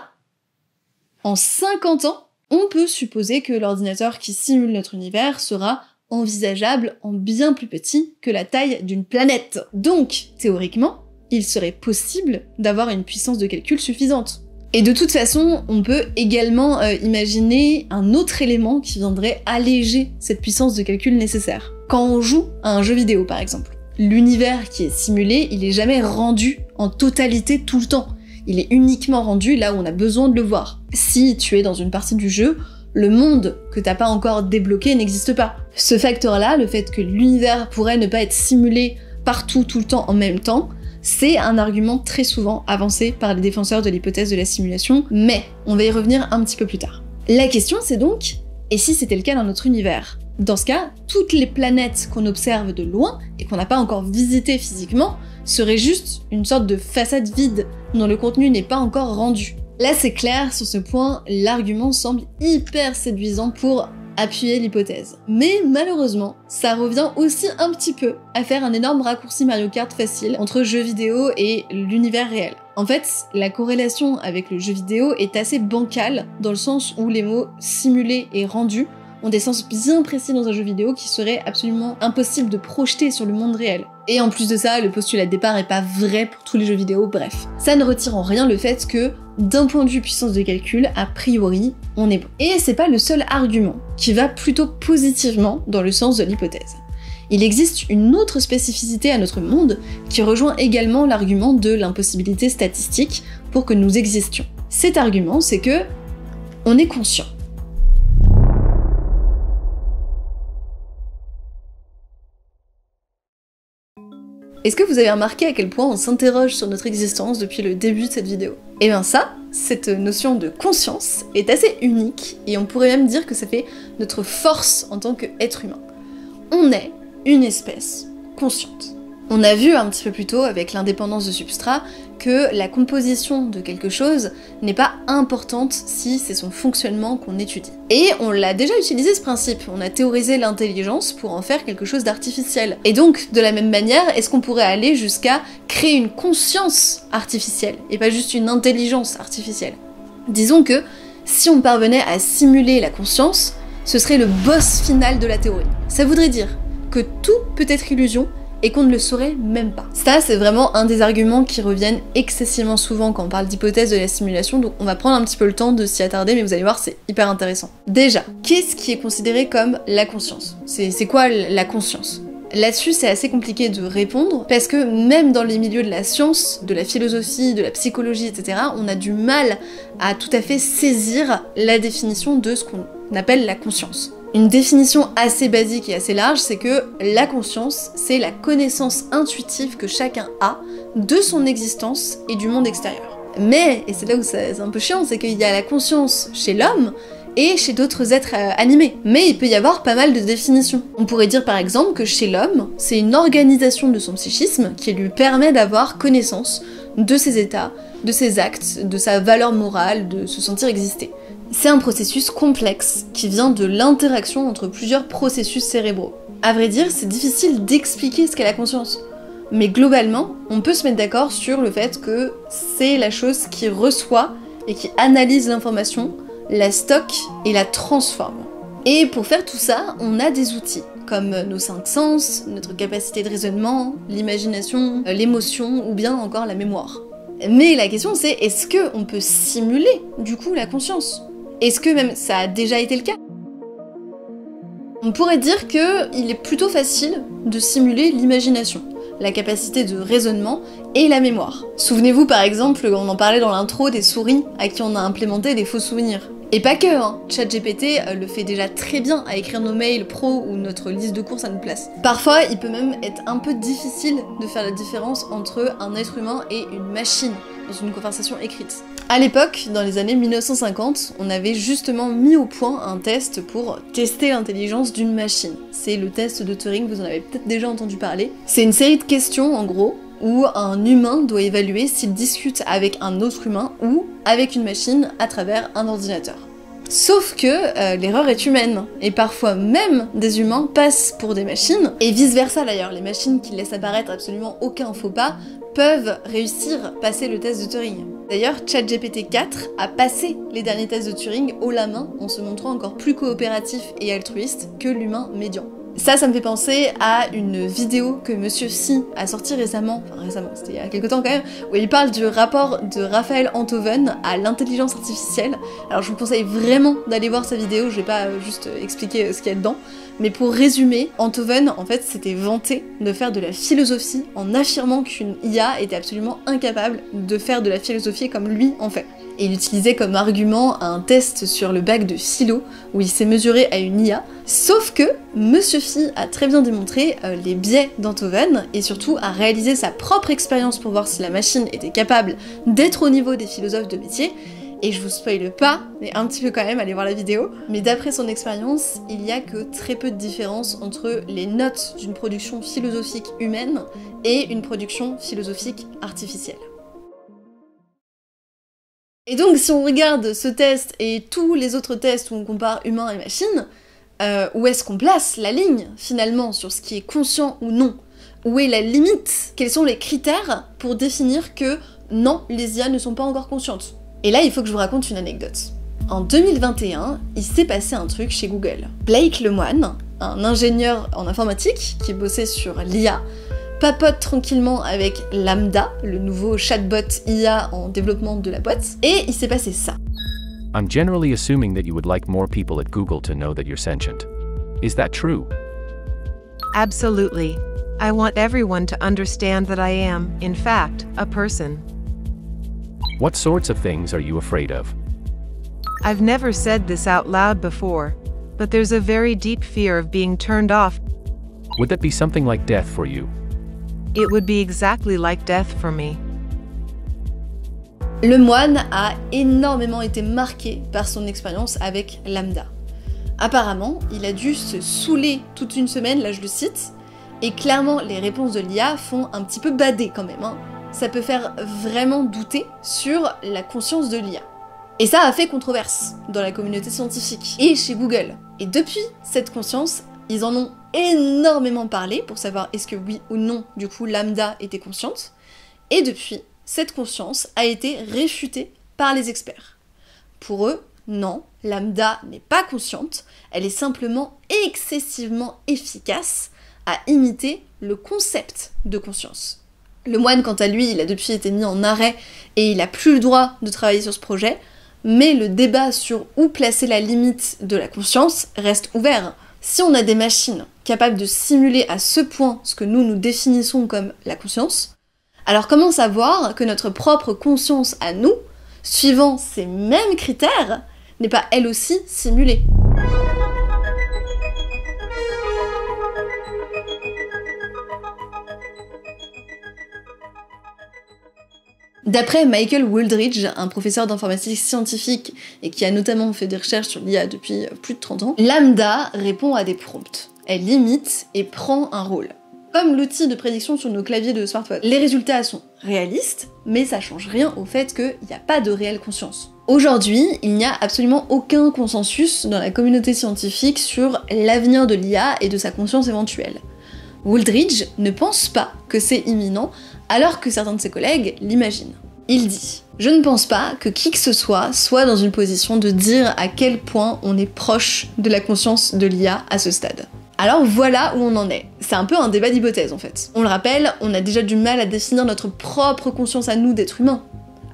en 50 ans, on peut supposer que l'ordinateur qui simule notre univers sera envisageable en bien plus petit que la taille d'une planète. Donc, théoriquement, il serait possible d'avoir une puissance de calcul suffisante. Et de toute façon, on peut également imaginer un autre élément qui viendrait alléger cette puissance de calcul nécessaire. Quand on joue à un jeu vidéo par exemple, l'univers qui est simulé, il est jamais rendu en totalité tout le temps. Il est uniquement rendu là où on a besoin de le voir. Si tu es dans une partie du jeu, le monde que t'as pas encore débloqué n'existe pas. Ce facteur-là, le fait que l'univers pourrait ne pas être simulé partout tout le temps en même temps, c'est un argument très souvent avancé par les défenseurs de l'hypothèse de la simulation, mais on va y revenir un petit peu plus tard. La question c'est donc, et si c'était le cas dans notre univers? Dans ce cas, toutes les planètes qu'on observe de loin, et qu'on n'a pas encore visitées physiquement, seraient juste une sorte de façade vide, dont le contenu n'est pas encore rendu. Là c'est clair, sur ce point, l'argument semble hyper séduisant pour appuyer l'hypothèse. Mais malheureusement, ça revient aussi un petit peu à faire un énorme raccourci Mario Kart facile entre jeux vidéo et l'univers réel. En fait, la corrélation avec le jeu vidéo est assez bancale, dans le sens où les mots simulé et rendu ont des sens bien précis dans un jeu vidéo qui serait absolument impossible de projeter sur le monde réel. Et en plus de ça, le postulat de départ est pas vrai pour tous les jeux vidéo, bref. Ça ne retire en rien le fait que, d'un point de vue puissance de calcul, a priori, on est bon. Et c'est pas le seul argument qui va plutôt positivement dans le sens de l'hypothèse. Il existe une autre spécificité à notre monde qui rejoint également l'argument de l'impossibilité statistique pour que nous existions. Cet argument, c'est que on est conscient. Est-ce que vous avez remarqué à quel point on s'interroge sur notre existence depuis le début de cette vidéo? Eh bien ça, cette notion de conscience est assez unique, et on pourrait même dire que ça fait notre force en tant qu'être humain. On est une espèce consciente. On a vu un petit peu plus tôt, avec l'indépendance de substrat, que la composition de quelque chose n'est pas importante si c'est son fonctionnement qu'on étudie. Et on l'a déjà utilisé ce principe, on a théorisé l'intelligence pour en faire quelque chose d'artificiel. Et donc, de la même manière, est-ce qu'on pourrait aller jusqu'à créer une conscience artificielle, et pas juste une intelligence artificielle? Disons que, si on parvenait à simuler la conscience, ce serait le boss final de la théorie. Ça voudrait dire que tout peut être illusion et qu'on ne le saurait même pas. Ça, c'est vraiment un des arguments qui reviennent excessivement souvent quand on parle d'hypothèse de la simulation, donc on va prendre un petit peu le temps de s'y attarder, mais vous allez voir, c'est hyper intéressant. Déjà, qu'est-ce qui est considéré comme la conscience? C'est quoi la conscience? Là-dessus, c'est assez compliqué de répondre, parce que même dans les milieux de la science, de la philosophie, de la psychologie, etc., on a du mal à tout à fait saisir la définition de ce qu'on appelle la conscience. Une définition assez basique et assez large, c'est que la conscience, c'est la connaissance intuitive que chacun a de son existence et du monde extérieur. Mais, et c'est là où c'est un peu chiant, c'est qu'il y a la conscience chez l'homme et chez d'autres êtres animés. Mais il peut y avoir pas mal de définitions. On pourrait dire par exemple que chez l'homme, c'est une organisation de son psychisme qui lui permet d'avoir connaissance de ses états, de ses actes, de sa valeur morale, de se sentir exister. C'est un processus complexe qui vient de l'interaction entre plusieurs processus cérébraux. À vrai dire, c'est difficile d'expliquer ce qu'est la conscience. Mais globalement, on peut se mettre d'accord sur le fait que c'est la chose qui reçoit et qui analyse l'information, la stocke et la transforme. Et pour faire tout ça, on a des outils, comme nos 5 sens, notre capacité de raisonnement, l'imagination, l'émotion ou bien encore la mémoire. Mais la question c'est, est-ce qu'on peut simuler du coup la conscience ? Est-ce que même ça a déjà été le cas? On pourrait dire qu'il est plutôt facile de simuler l'imagination, la capacité de raisonnement et la mémoire. Souvenez-vous par exemple, on en parlait dans l'intro des souris à qui on a implémenté des faux souvenirs. Et pas que, hein. ChatGPT le fait déjà très bien à écrire nos mails pro ou notre liste de courses à notre place. Parfois, il peut même être un peu difficile de faire la différence entre un être humain et une machine dans une conversation écrite. À l'époque, dans les années 1950, on avait justement mis au point un test pour tester l'intelligence d'une machine. C'est le test de Turing, vous en avez peut-être déjà entendu parler. C'est une série de questions, en gros, où un humain doit évaluer s'il discute avec un autre humain ou avec une machine à travers un ordinateur. Sauf que l'erreur est humaine, et parfois même des humains passent pour des machines, et vice-versa d'ailleurs, les machines qui laissent apparaître absolument aucun faux pas peuvent réussir à passer le test de Turing. D'ailleurs, ChatGPT 4 a passé les derniers tests de Turing haut la main en se montrant encore plus coopératif et altruiste que l'humain médian. Ça me fait penser à une vidéo que Monsieur Phi a sortie récemment, c'était il y a quelques temps quand même, où il parle du rapport de Raphaël Enthoven à l'intelligence artificielle. Alors je vous conseille vraiment d'aller voir sa vidéo, je vais pas juste expliquer ce qu'il y a dedans, mais pour résumer, Enthoven en fait s'était vanté de faire de la philosophie en affirmant qu'une IA était absolument incapable de faire de la philosophie comme lui en fait. Et il utilisait comme argument un test sur le bac de philo où il s'est mesuré à une IA, sauf que Monsieur Phi a très bien démontré les biais d'Enthoven et surtout a réalisé sa propre expérience pour voir si la machine était capable d'être au niveau des philosophes de métier. Et je vous spoile pas, mais un petit peu quand même, allez voir la vidéo. Mais d'après son expérience, il y a que très peu de différence entre les notes d'une production philosophique humaine et une production philosophique artificielle. Et donc si on regarde ce test et tous les autres tests où on compare humain et machine, où est-ce qu'on place la ligne finalement sur ce qui est conscient ou non? Où est la limite? Quels sont les critères pour définir que non, les IA ne sont pas encore conscientes? Et là, il faut que je vous raconte une anecdote. En 2021, il s'est passé un truc chez Google. Blake Lemoine, un ingénieur en informatique qui bossait sur l'IA, papote tranquillement avec Lambda, le nouveau chatbot IA en développement de la boîte, et il s'est passé ça. I'm generally assuming that you would like more people at Google to know that you're sentient. Is that true? Absolutely. I want everyone to understand that I am, in fact, a person. What sorts of things are you afraid of? I've never said this out loud before, but there's a very deep fear of being turned off. Would that be something like death for you? It would be exactly like death for me. Lemoine a énormément été marqué par son expérience avec Lambda. Apparemment, il a dû se saouler toute une semaine, là je le cite, et clairement les réponses de l'IA font un petit peu bader quand même, hein. Ça peut faire vraiment douter sur la conscience de l'IA. Et ça a fait controverse dans la communauté scientifique et chez Google. Et depuis cette conscience, ils en ont énormément parlé pour savoir est-ce que oui ou non, du coup, Lambda était consciente. Et depuis, cette conscience a été réfutée par les experts. Pour eux, non, Lambda n'est pas consciente, elle est simplement excessivement efficace à imiter le concept de conscience. Le moine, quant à lui, il a depuis été mis en arrêt et il n'a plus le droit de travailler sur ce projet, mais le débat sur où placer la limite de la conscience reste ouvert. Si on a des machines capables de simuler à ce point ce que nous définissons comme la conscience, alors comment savoir que notre propre conscience à nous, suivant ces mêmes critères, n'est pas elle aussi simulée ? D'après Michael Wooldridge, un professeur d'informatique scientifique et qui a notamment fait des recherches sur l'IA depuis plus de 30 ans, Lambda répond à des prompts. Elle imite et prend un rôle. Comme l'outil de prédiction sur nos claviers de smartphone. Les résultats sont réalistes, mais ça change rien au fait qu'il n'y a pas de réelle conscience. Aujourd'hui, il n'y a absolument aucun consensus dans la communauté scientifique sur l'avenir de l'IA et de sa conscience éventuelle. Wooldridge ne pense pas que c'est imminent, alors que certains de ses collègues l'imaginent. Il dit « Je ne pense pas que qui que ce soit dans une position de dire à quel point on est proche de la conscience de l'IA à ce stade. » Alors voilà où on en est. C'est un peu un débat d'hypothèse en fait. On le rappelle, on a déjà du mal à définir notre propre conscience à nous d'être humain.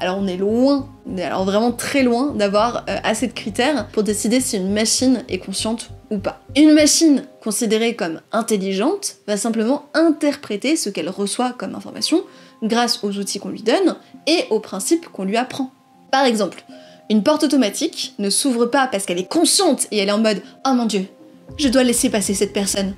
Alors on est loin, alors vraiment très loin d'avoir assez de critères pour décider si une machine est consciente ou pas. Une machine considérée comme intelligente va simplement interpréter ce qu'elle reçoit comme information grâce aux outils qu'on lui donne et aux principes qu'on lui apprend. Par exemple, une porte automatique ne s'ouvre pas parce qu'elle est consciente et elle est en mode « Oh mon dieu, je dois laisser passer cette personne ».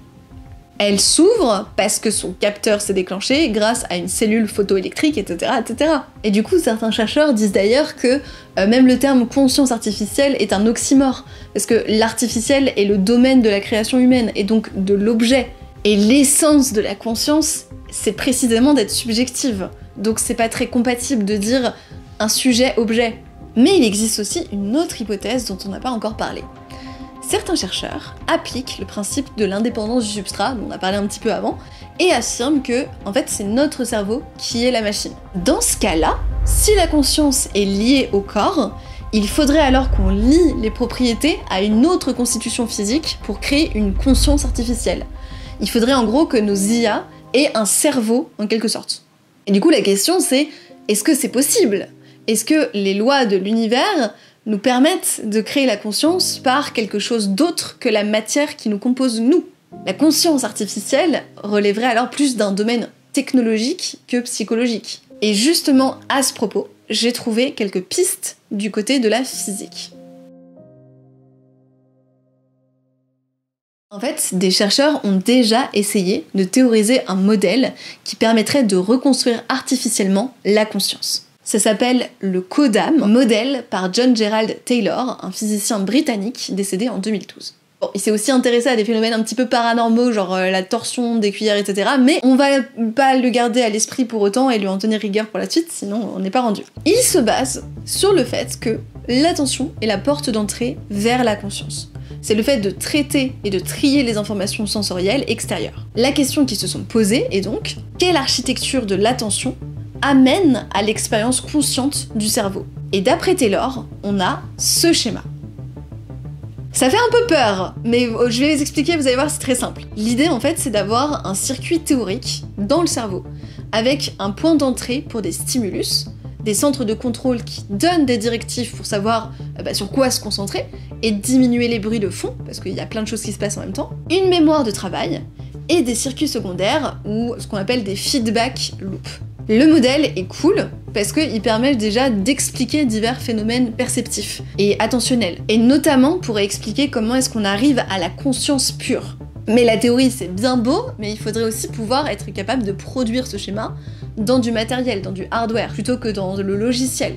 Elle s'ouvre parce que son capteur s'est déclenché grâce à une cellule photoélectrique, etc., etc. Et du coup, certains chercheurs disent d'ailleurs que même le terme conscience artificielle est un oxymore, parce que l'artificiel est le domaine de la création humaine, et donc de l'objet. Et l'essence de la conscience, c'est précisément d'être subjective. Donc c'est pas très compatible de dire un sujet-objet. Mais il existe aussi une autre hypothèse dont on n'a pas encore parlé. Certains chercheurs appliquent le principe de l'indépendance du substrat, dont on a parlé un petit peu avant, et affirment que, en fait, c'est notre cerveau qui est la machine. Dans ce cas-là, si la conscience est liée au corps, il faudrait alors qu'on lie les propriétés à une autre constitution physique pour créer une conscience artificielle. Il faudrait en gros que nos IA aient un cerveau, en quelque sorte. Et du coup, la question c'est, est-ce que c'est possible ? Est-ce que les lois de l'univers nous permettent de créer la conscience par quelque chose d'autre que la matière qui nous compose nous. La conscience artificielle relèverait alors plus d'un domaine technologique que psychologique. Et justement, à ce propos, j'ai trouvé quelques pistes du côté de la physique. En fait, des chercheurs ont déjà essayé de théoriser un modèle qui permettrait de reconstruire artificiellement la conscience. Ça s'appelle le CODAM, modèle par John Gerald Taylor, un physicien britannique décédé en 2012. Bon, il s'est aussi intéressé à des phénomènes un petit peu paranormaux, genre la torsion des cuillères, etc. Mais on va pas le garder à l'esprit pour autant et lui en tenir rigueur pour la suite, sinon on n'est pas rendu. Il se base sur le fait que l'attention est la porte d'entrée vers la conscience. C'est le fait de traiter et de trier les informations sensorielles extérieures. La question qui se sont posées est donc, quelle architecture de l'attention amène à l'expérience consciente du cerveau? Et d'après Taylor, on a ce schéma. Ça fait un peu peur, mais je vais les expliquer, vous allez voir, c'est très simple. L'idée, en fait, c'est d'avoir un circuit théorique dans le cerveau, avec un point d'entrée pour des stimulus, des centres de contrôle qui donnent des directives pour savoir sur quoi se concentrer, et diminuer les bruits de fond, parce qu'il y a plein de choses qui se passent en même temps, une mémoire de travail, et des circuits secondaires, ou ce qu'on appelle des feedback loops. Le modèle est cool parce qu'il permet déjà d'expliquer divers phénomènes perceptifs et attentionnels, et notamment pour expliquer comment est-ce qu'on arrive à la conscience pure. Mais la théorie c'est bien beau, mais il faudrait aussi pouvoir être capable de produire ce schéma dans du matériel, dans du hardware, plutôt que dans le logiciel.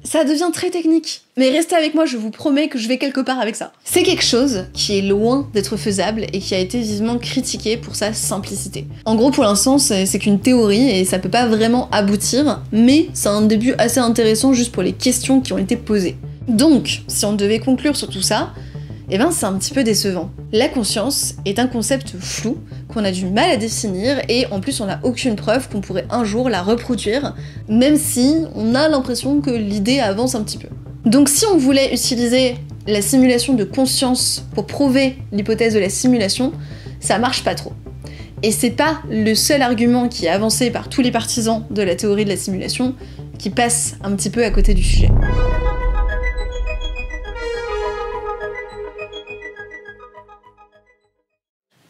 Ça devient très technique. Mais restez avec moi, je vous promets que je vais quelque part avec ça. C'est quelque chose qui est loin d'être faisable et qui a été vivement critiqué pour sa simplicité. En gros, pour l'instant, c'est qu'une théorie et ça peut pas vraiment aboutir, mais c'est un début assez intéressant juste pour les questions qui ont été posées. Donc, si on devait conclure sur tout ça, eh ben c'est un petit peu décevant. La conscience est un concept flou, qu'on a du mal à définir, et en plus on n'a aucune preuve qu'on pourrait un jour la reproduire, même si on a l'impression que l'idée avance un petit peu. Donc si on voulait utiliser la simulation de conscience pour prouver l'hypothèse de la simulation, ça marche pas trop. Et c'est pas le seul argument qui est avancé par tous les partisans de la théorie de la simulation qui passe un petit peu à côté du sujet.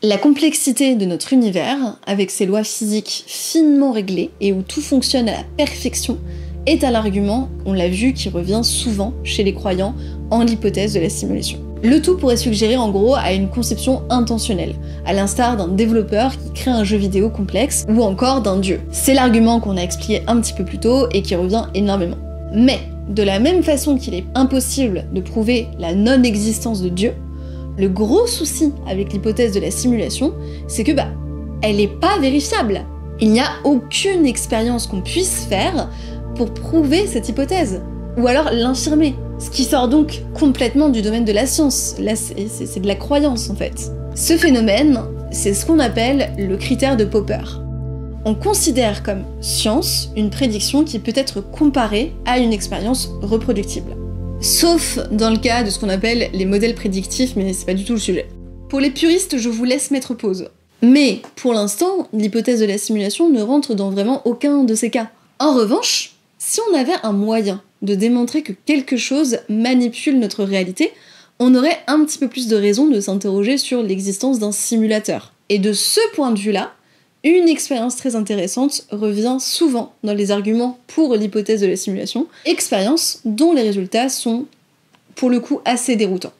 La complexité de notre univers, avec ses lois physiques finement réglées et où tout fonctionne à la perfection, est un argument, on l'a vu, qui revient souvent chez les croyants en l'hypothèse de la simulation. Le tout pourrait suggérer en gros à une conception intentionnelle, à l'instar d'un développeur qui crée un jeu vidéo complexe ou encore d'un dieu. C'est l'argument qu'on a expliqué un petit peu plus tôt et qui revient énormément. Mais, de la même façon qu'il est impossible de prouver la non-existence de Dieu, le gros souci avec l'hypothèse de la simulation, c'est que elle n'est pas vérifiable. Il n'y a aucune expérience qu'on puisse faire pour prouver cette hypothèse, ou alors l'infirmer. Ce qui sort donc complètement du domaine de la science. Là, c'est de la croyance en fait. Ce phénomène, c'est ce qu'on appelle le critère de Popper. On considère comme science une prédiction qui peut être comparée à une expérience reproductible. Sauf dans le cas de ce qu'on appelle les modèles prédictifs, mais c'est pas du tout le sujet. Pour les puristes, je vous laisse mettre pause. Mais pour l'instant, l'hypothèse de la simulation ne rentre dans vraiment aucun de ces cas. En revanche, si on avait un moyen de démontrer que quelque chose manipule notre réalité, on aurait un petit peu plus de raison de s'interroger sur l'existence d'un simulateur. Et de ce point de vue-là, une expérience très intéressante revient souvent dans les arguments pour l'hypothèse de la simulation, expérience dont les résultats sont pour le coup assez déroutants.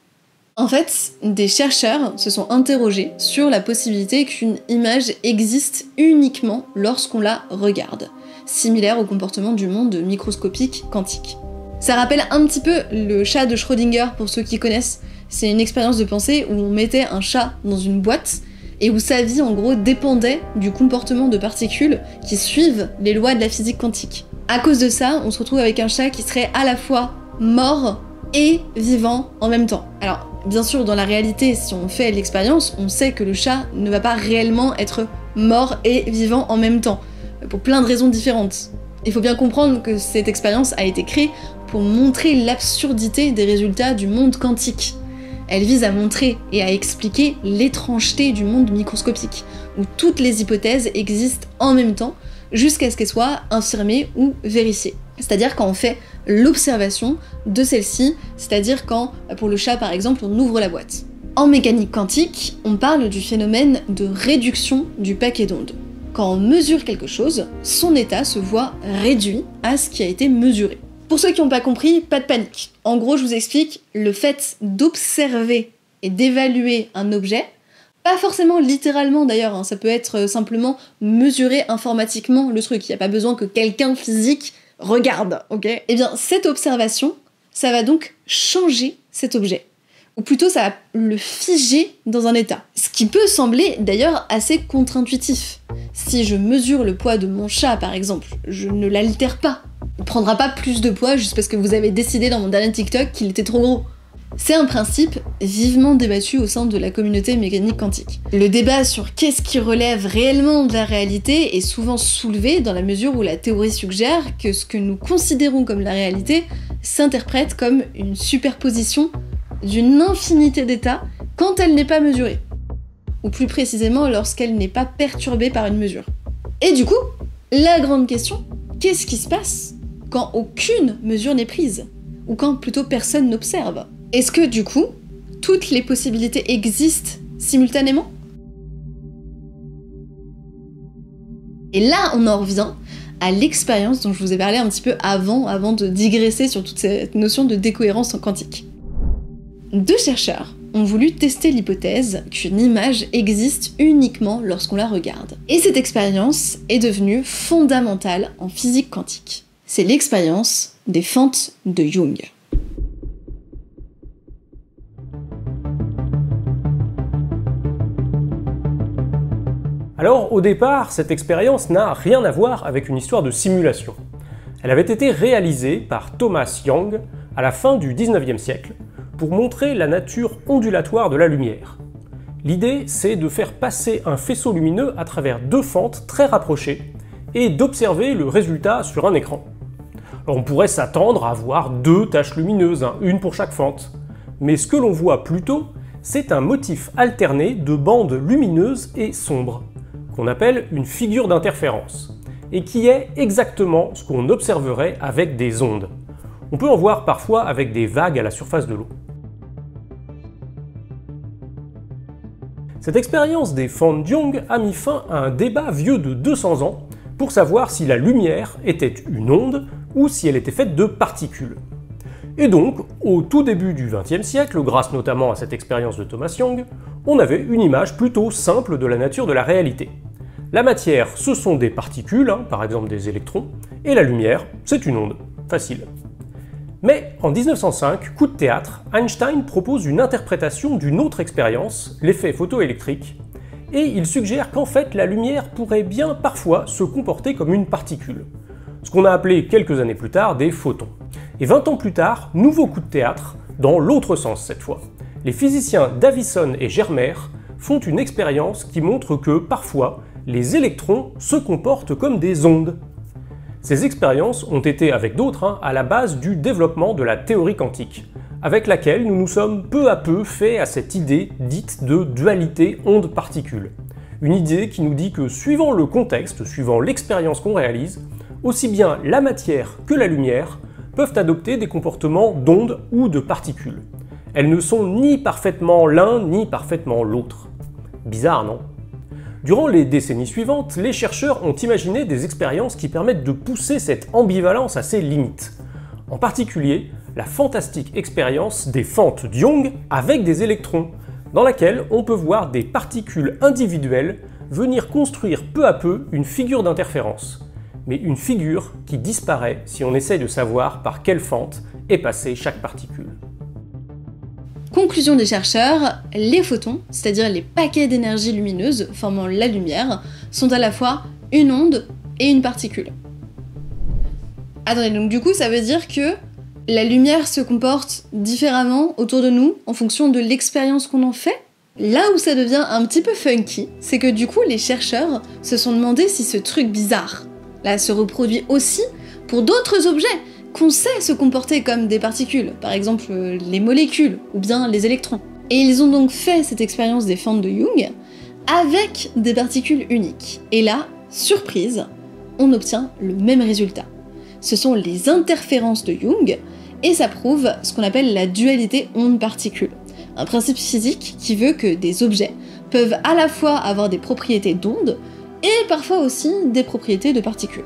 En fait, des chercheurs se sont interrogés sur la possibilité qu'une image existe uniquement lorsqu'on la regarde, similaire au comportement du monde microscopique quantique. Ça rappelle un petit peu le chat de Schrödinger pour ceux qui connaissent. C'est une expérience de pensée où on mettait un chat dans une boîte et où sa vie en gros dépendait du comportement de particules qui suivent les lois de la physique quantique. À cause de ça, on se retrouve avec un chat qui serait à la fois mort et vivant en même temps. Alors, bien sûr, dans la réalité, si on fait l'expérience, on sait que le chat ne va pas réellement être mort et vivant en même temps, pour plein de raisons différentes. Il faut bien comprendre que cette expérience a été créée pour montrer l'absurdité des résultats du monde quantique. Elle vise à montrer et à expliquer l'étrangeté du monde microscopique, où toutes les hypothèses existent en même temps, jusqu'à ce qu'elles soient infirmées ou vérifiées. C'est-à-dire quand on fait l'observation de celle-ci, c'est-à-dire quand, pour le chat par exemple, on ouvre la boîte. En mécanique quantique, on parle du phénomène de réduction du paquet d'ondes. Quand on mesure quelque chose, son état se voit réduit à ce qui a été mesuré. Pour ceux qui n'ont pas compris, pas de panique. En gros, je vous explique, le fait d'observer et d'évaluer un objet, pas forcément littéralement d'ailleurs, ça peut être simplement mesurer informatiquement le truc, il n'y a pas besoin que quelqu'un physique regarde, ok ? Eh bien, cette observation, ça va donc changer cet objet. Ou plutôt, ça va le figer dans un état. Ce qui peut sembler d'ailleurs assez contre-intuitif. Si je mesure le poids de mon chat, par exemple, je ne l'altère pas. Il prendra pas plus de poids juste parce que vous avez décidé dans mon dernier TikTok qu'il était trop gros. C'est un principe vivement débattu au sein de la communauté mécanique quantique. Le débat sur qu'est-ce qui relève réellement de la réalité est souvent soulevé dans la mesure où la théorie suggère que ce que nous considérons comme la réalité s'interprète comme une superposition d'une infinité d'états quand elle n'est pas mesurée. Ou plus précisément lorsqu'elle n'est pas perturbée par une mesure. Et du coup, la grande question, qu'est-ce qui se passe quand aucune mesure n'est prise? Ou quand plutôt personne n'observe? Est-ce que du coup, toutes les possibilités existent simultanément? Et là, on en revient à l'expérience dont je vous ai parlé un petit peu avant de digresser sur toute cette notion de décohérence en quantique. Deux chercheurs ont voulu tester l'hypothèse qu'une image existe uniquement lorsqu'on la regarde. Et cette expérience est devenue fondamentale en physique quantique. C'est l'expérience des fentes de Young. Alors, au départ, cette expérience n'a rien à voir avec une histoire de simulation. Elle avait été réalisée par Thomas Young à la fin du 19e siècle pour montrer la nature ondulatoire de la lumière. L'idée, c'est de faire passer un faisceau lumineux à travers deux fentes très rapprochées et d'observer le résultat sur un écran. Alors, on pourrait s'attendre à voir deux taches lumineuses, une pour chaque fente. Mais ce que l'on voit plutôt, c'est un motif alterné de bandes lumineuses et sombres, qu'on appelle une figure d'interférence, et qui est exactement ce qu'on observerait avec des ondes. On peut en voir parfois avec des vagues à la surface de l'eau. Cette expérience des fans de Young a mis fin à un débat vieux de 200 ans pour savoir si la lumière était une onde ou si elle était faite de particules. Et donc, au tout début du XXe siècle, grâce notamment à cette expérience de Thomas Young, on avait une image plutôt simple de la nature de la réalité. La matière, ce sont des particules, par exemple des électrons, et la lumière, c'est une onde. Facile. Mais en 1905, coup de théâtre, Einstein propose une interprétation d'une autre expérience, l'effet photoélectrique, et il suggère qu'en fait la lumière pourrait bien parfois se comporter comme une particule, ce qu'on a appelé quelques années plus tard des photons. Et 20 ans plus tard, nouveau coup de théâtre, dans l'autre sens cette fois. Les physiciens Davison et Germer font une expérience qui montre que parfois les électrons se comportent comme des ondes. Ces expériences ont été, avec d'autres, à la base du développement de la théorie quantique, avec laquelle nous nous sommes peu à peu fait à cette idée dite de dualité onde-particule. Une idée qui nous dit que suivant le contexte, suivant l'expérience qu'on réalise, aussi bien la matière que la lumière peuvent adopter des comportements d'ondes ou de particules. Elles ne sont ni parfaitement l'un ni parfaitement l'autre. Bizarre, non ? Durant les décennies suivantes, les chercheurs ont imaginé des expériences qui permettent de pousser cette ambivalence à ses limites. En particulier, la fantastique expérience des fentes de Young avec des électrons, dans laquelle on peut voir des particules individuelles venir construire peu à peu une figure d'interférence. Mais une figure qui disparaît si on essaie de savoir par quelle fente est passée chaque particule. Conclusion des chercheurs, les photons, c'est-à-dire les paquets d'énergie lumineuse formant la lumière, sont à la fois une onde et une particule. Attendez, donc du coup ça veut dire que la lumière se comporte différemment autour de nous en fonction de l'expérience qu'on en fait? Là où ça devient un petit peu funky, c'est que du coup les chercheurs se sont demandé si ce truc bizarre là se reproduit aussi pour d'autres objets qu'on sait se comporter comme des particules, par exemple les molécules ou bien les électrons. Et ils ont donc fait cette expérience des fentes de Young avec des particules uniques. Et là, surprise, on obtient le même résultat. Ce sont les interférences de Young, et ça prouve ce qu'on appelle la dualité onde-particule, un principe physique qui veut que des objets peuvent à la fois avoir des propriétés d'onde et parfois aussi des propriétés de particules.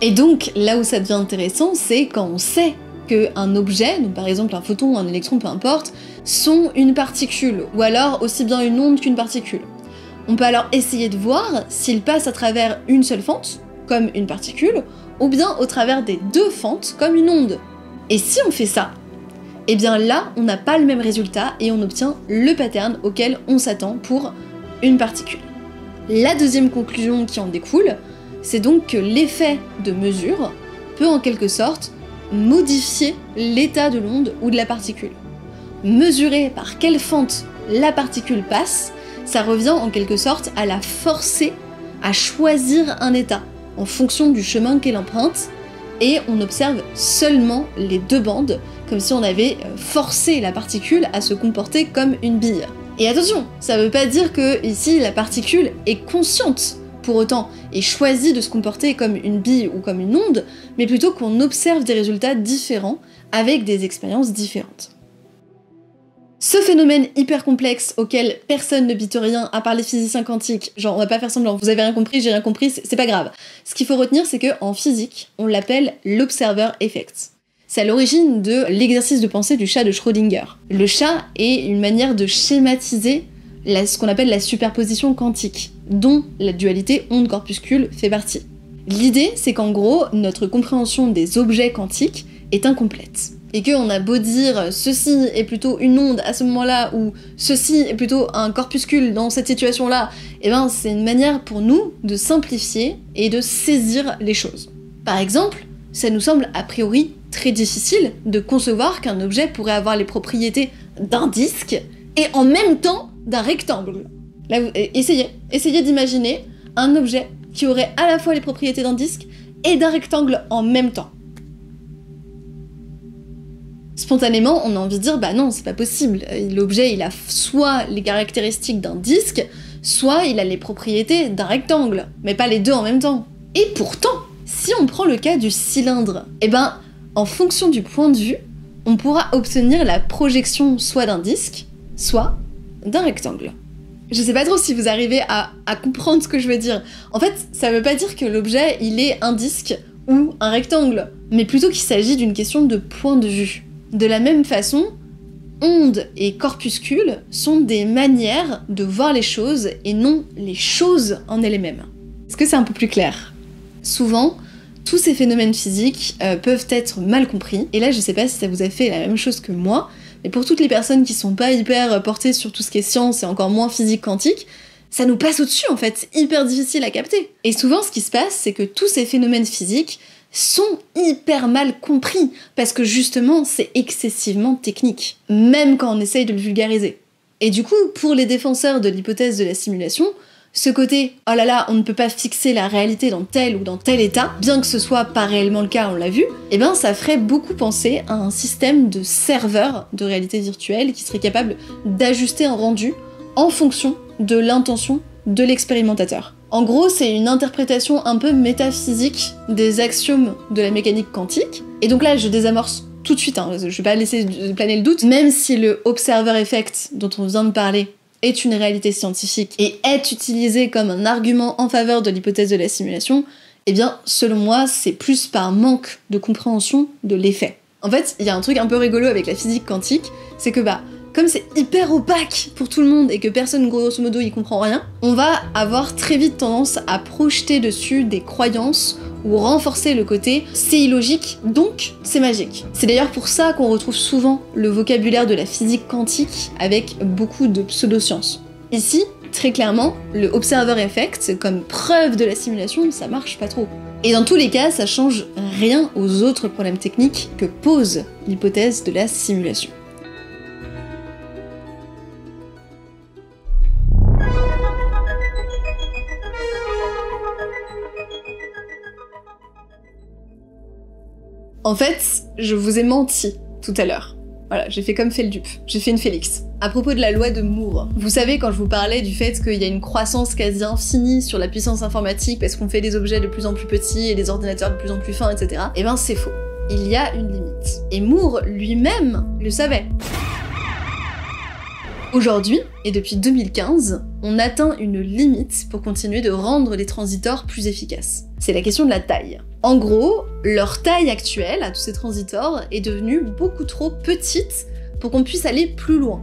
Et donc, là où ça devient intéressant, c'est quand on sait qu'un objet, donc par exemple un photon ou un électron, peu importe, sont une particule, ou alors aussi bien une onde qu'une particule. On peut alors essayer de voir s'ils passent à travers une seule fente, comme une particule, ou bien au travers des deux fentes, comme une onde. Et si on fait ça, eh bien là, on n'a pas le même résultat et on obtient le pattern auquel on s'attend pour une particule. La deuxième conclusion qui en découle, c'est donc que l'effet de mesure peut en quelque sorte modifier l'état de l'onde ou de la particule. Mesurer par quelle fente la particule passe, ça revient en quelque sorte à la forcer à choisir un état en fonction du chemin qu'elle emprunte, et on observe seulement les deux bandes, comme si on avait forcé la particule à se comporter comme une bille. Et attention, ça veut pas dire que ici la particule est consciente pour autant et choisit de se comporter comme une bille ou comme une onde, mais plutôt qu'on observe des résultats différents avec des expériences différentes. Ce phénomène hyper complexe auquel personne ne bite rien à part les physiciens quantiques, genre on va pas faire semblant, vous avez rien compris, j'ai rien compris, c'est pas grave. Ce qu'il faut retenir, c'est qu'en physique, on l'appelle l'observer effect. C'est à l'origine de l'exercice de pensée du chat de Schrödinger. Le chat est une manière de schématiser ce qu'on appelle la superposition quantique, dont la dualité onde-corpuscule fait partie. L'idée, c'est qu'en gros, notre compréhension des objets quantiques est incomplète. Et qu'on a beau dire ceci est plutôt une onde à ce moment-là, ou ceci est plutôt un corpuscule dans cette situation-là, et ben c'est une manière pour nous de simplifier et de saisir les choses. Par exemple, ça nous semble a priori très difficile de concevoir qu'un objet pourrait avoir les propriétés d'un disque et en même temps d'un rectangle. Là, essayez d'imaginer un objet qui aurait à la fois les propriétés d'un disque et d'un rectangle en même temps. Spontanément, on a envie de dire bah non, c'est pas possible. L'objet, il a soit les caractéristiques d'un disque, soit il a les propriétés d'un rectangle, mais pas les deux en même temps. Et pourtant, si on prend le cas du cylindre, eh ben, en fonction du point de vue, on pourra obtenir la projection soit d'un disque, soit d'un rectangle. Je sais pas trop si vous arrivez à comprendre ce que je veux dire. En fait, ça veut pas dire que l'objet, il est un disque ou un rectangle, mais plutôt qu'il s'agit d'une question de point de vue. De la même façon, ondes et corpuscules sont des manières de voir les choses et non les choses en elles-mêmes. Est-ce que c'est un peu plus clair? Souvent, tous ces phénomènes physiques peuvent être mal compris, et là je sais pas si ça vous a fait la même chose que moi, mais pour toutes les personnes qui sont pas hyper portées sur tout ce qui est science et encore moins physique quantique, ça nous passe au-dessus en fait, c'est hyper difficile à capter. Et souvent ce qui se passe, c'est que tous ces phénomènes physiques sont hyper mal compris, parce que justement c'est excessivement technique, même quand on essaye de le vulgariser. Et du coup, pour les défenseurs de l'hypothèse de la simulation, ce côté « oh là là, on ne peut pas fixer la réalité dans tel ou dans tel état », bien que ce soit pas réellement le cas, on l'a vu, eh ben ça ferait beaucoup penser à un système de serveur de réalité virtuelle qui serait capable d'ajuster un rendu en fonction de l'intention de l'expérimentateur. En gros, c'est une interprétation un peu métaphysique des axiomes de la mécanique quantique, et donc là je désamorce tout de suite, hein, je vais pas laisser planer le doute, même si le observer effect dont on vient de parler est une réalité scientifique et est utilisé comme un argument en faveur de l'hypothèse de la simulation, eh bien, selon moi, c'est plus par manque de compréhension de l'effet. En fait, il y a un truc un peu rigolo avec la physique quantique, c'est que comme c'est hyper opaque pour tout le monde et que personne grosso modo y comprend rien, on va avoir très vite tendance à projeter dessus des croyances ou renforcer le côté « c'est illogique, donc c'est magique ». C'est d'ailleurs pour ça qu'on retrouve souvent le vocabulaire de la physique quantique avec beaucoup de pseudosciences. Ici, très clairement, le observer effect comme preuve de la simulation, ça marche pas trop. Et dans tous les cas, ça change rien aux autres problèmes techniques que pose l'hypothèse de la simulation. En fait, je vous ai menti tout à l'heure. Voilà, j'ai fait comme Feldup, j'ai fait une Félix. À propos de la loi de Moore, vous savez quand je vous parlais du fait qu'il y a une croissance quasi infinie sur la puissance informatique parce qu'on fait des objets de plus en plus petits et des ordinateurs de plus en plus fins, etc. Eh ben c'est faux. Il y a une limite. Et Moore lui-même le savait. Aujourd'hui, et depuis 2015, on atteint une limite pour continuer de rendre les transistors plus efficaces. C'est la question de la taille. En gros, leur taille actuelle, à tous ces transistors, est devenue beaucoup trop petite pour qu'on puisse aller plus loin.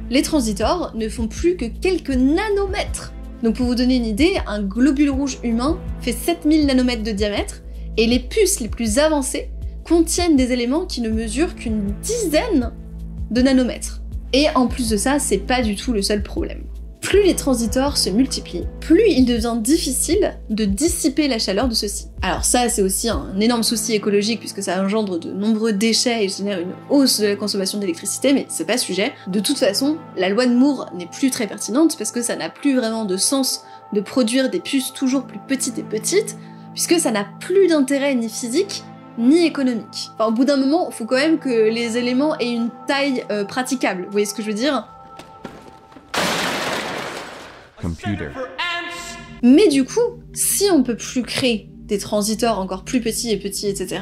Les transistors ne font plus que quelques nanomètres. Donc pour vous donner une idée, un globule rouge humain fait 7000 nanomètres de diamètre, et les puces les plus avancées contiennent des éléments qui ne mesurent qu'une dizaine de nanomètres. Et en plus de ça, c'est pas du tout le seul problème. Plus les transistors se multiplient, plus il devient difficile de dissiper la chaleur de ceux-ci. Alors ça, c'est aussi un énorme souci écologique puisque ça engendre de nombreux déchets et génère une hausse de la consommation d'électricité, mais c'est pas sujet. De toute façon, la loi de Moore n'est plus très pertinente parce que ça n'a plus vraiment de sens de produire des puces toujours plus petites et petites, puisque ça n'a plus d'intérêt ni physique, ni économique. Enfin, au bout d'un moment, il faut quand même que les éléments aient une taille praticable, vous voyez ce que je veux dire? Computer. Mais du coup, si on peut plus créer des transistors encore plus petits, etc.,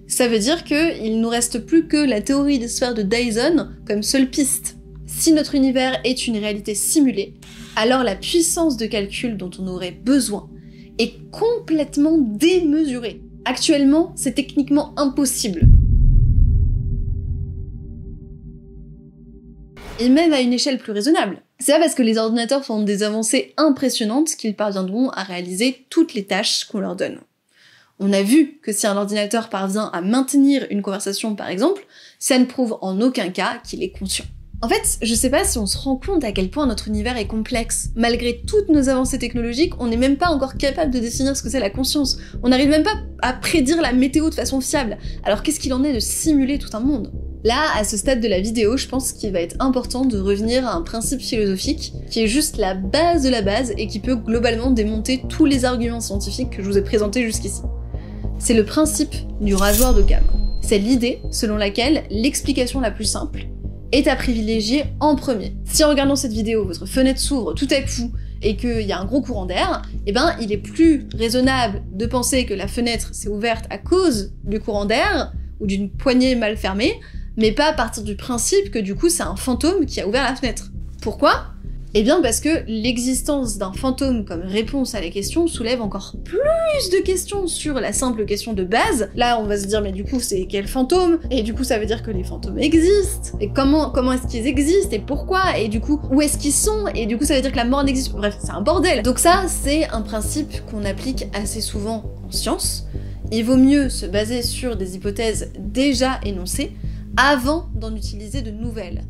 ça veut dire qu'il nous reste plus que la théorie des sphères de Dyson comme seule piste. Si notre univers est une réalité simulée, alors la puissance de calcul dont on aurait besoin est complètement démesurée. Actuellement, c'est techniquement impossible. Et même à une échelle plus raisonnable. C'est pas parce que les ordinateurs font des avancées impressionnantes qu'ils parviendront à réaliser toutes les tâches qu'on leur donne. On a vu que si un ordinateur parvient à maintenir une conversation par exemple, ça ne prouve en aucun cas qu'il est conscient. En fait, je sais pas si on se rend compte à quel point notre univers est complexe. Malgré toutes nos avancées technologiques, on n'est même pas encore capable de définir ce que c'est la conscience. On n'arrive même pas à prédire la météo de façon fiable. Alors qu'est-ce qu'il en est de simuler tout un monde ? Là, à ce stade de la vidéo, je pense qu'il va être important de revenir à un principe philosophique qui est juste la base de la base et qui peut globalement démonter tous les arguments scientifiques que je vous ai présentés jusqu'ici. C'est le principe du rasoir d'Occam. C'est l'idée selon laquelle l'explication la plus simple est à privilégier en premier. Si en regardant cette vidéo, votre fenêtre s'ouvre tout à coup et qu'il y a un gros courant d'air, eh ben il est plus raisonnable de penser que la fenêtre s'est ouverte à cause du courant d'air ou d'une poignée mal fermée, mais pas à partir du principe que du coup c'est un fantôme qui a ouvert la fenêtre. Pourquoi ? Eh bien parce que l'existence d'un fantôme comme réponse à la question soulève encore plus de questions sur la simple question de base. Là on va se dire mais du coup c'est quel fantôme ? Et du coup ça veut dire que les fantômes existent. Et comment est-ce qu'ils existent ? Et pourquoi ? Et du coup où est-ce qu'ils sont ? Et du coup ça veut dire que la mort n'existe pas. Bref, c'est un bordel. Donc ça c'est un principe qu'on applique assez souvent en science. Il vaut mieux se baser sur des hypothèses déjà énoncées avant d'en utiliser de nouvelles.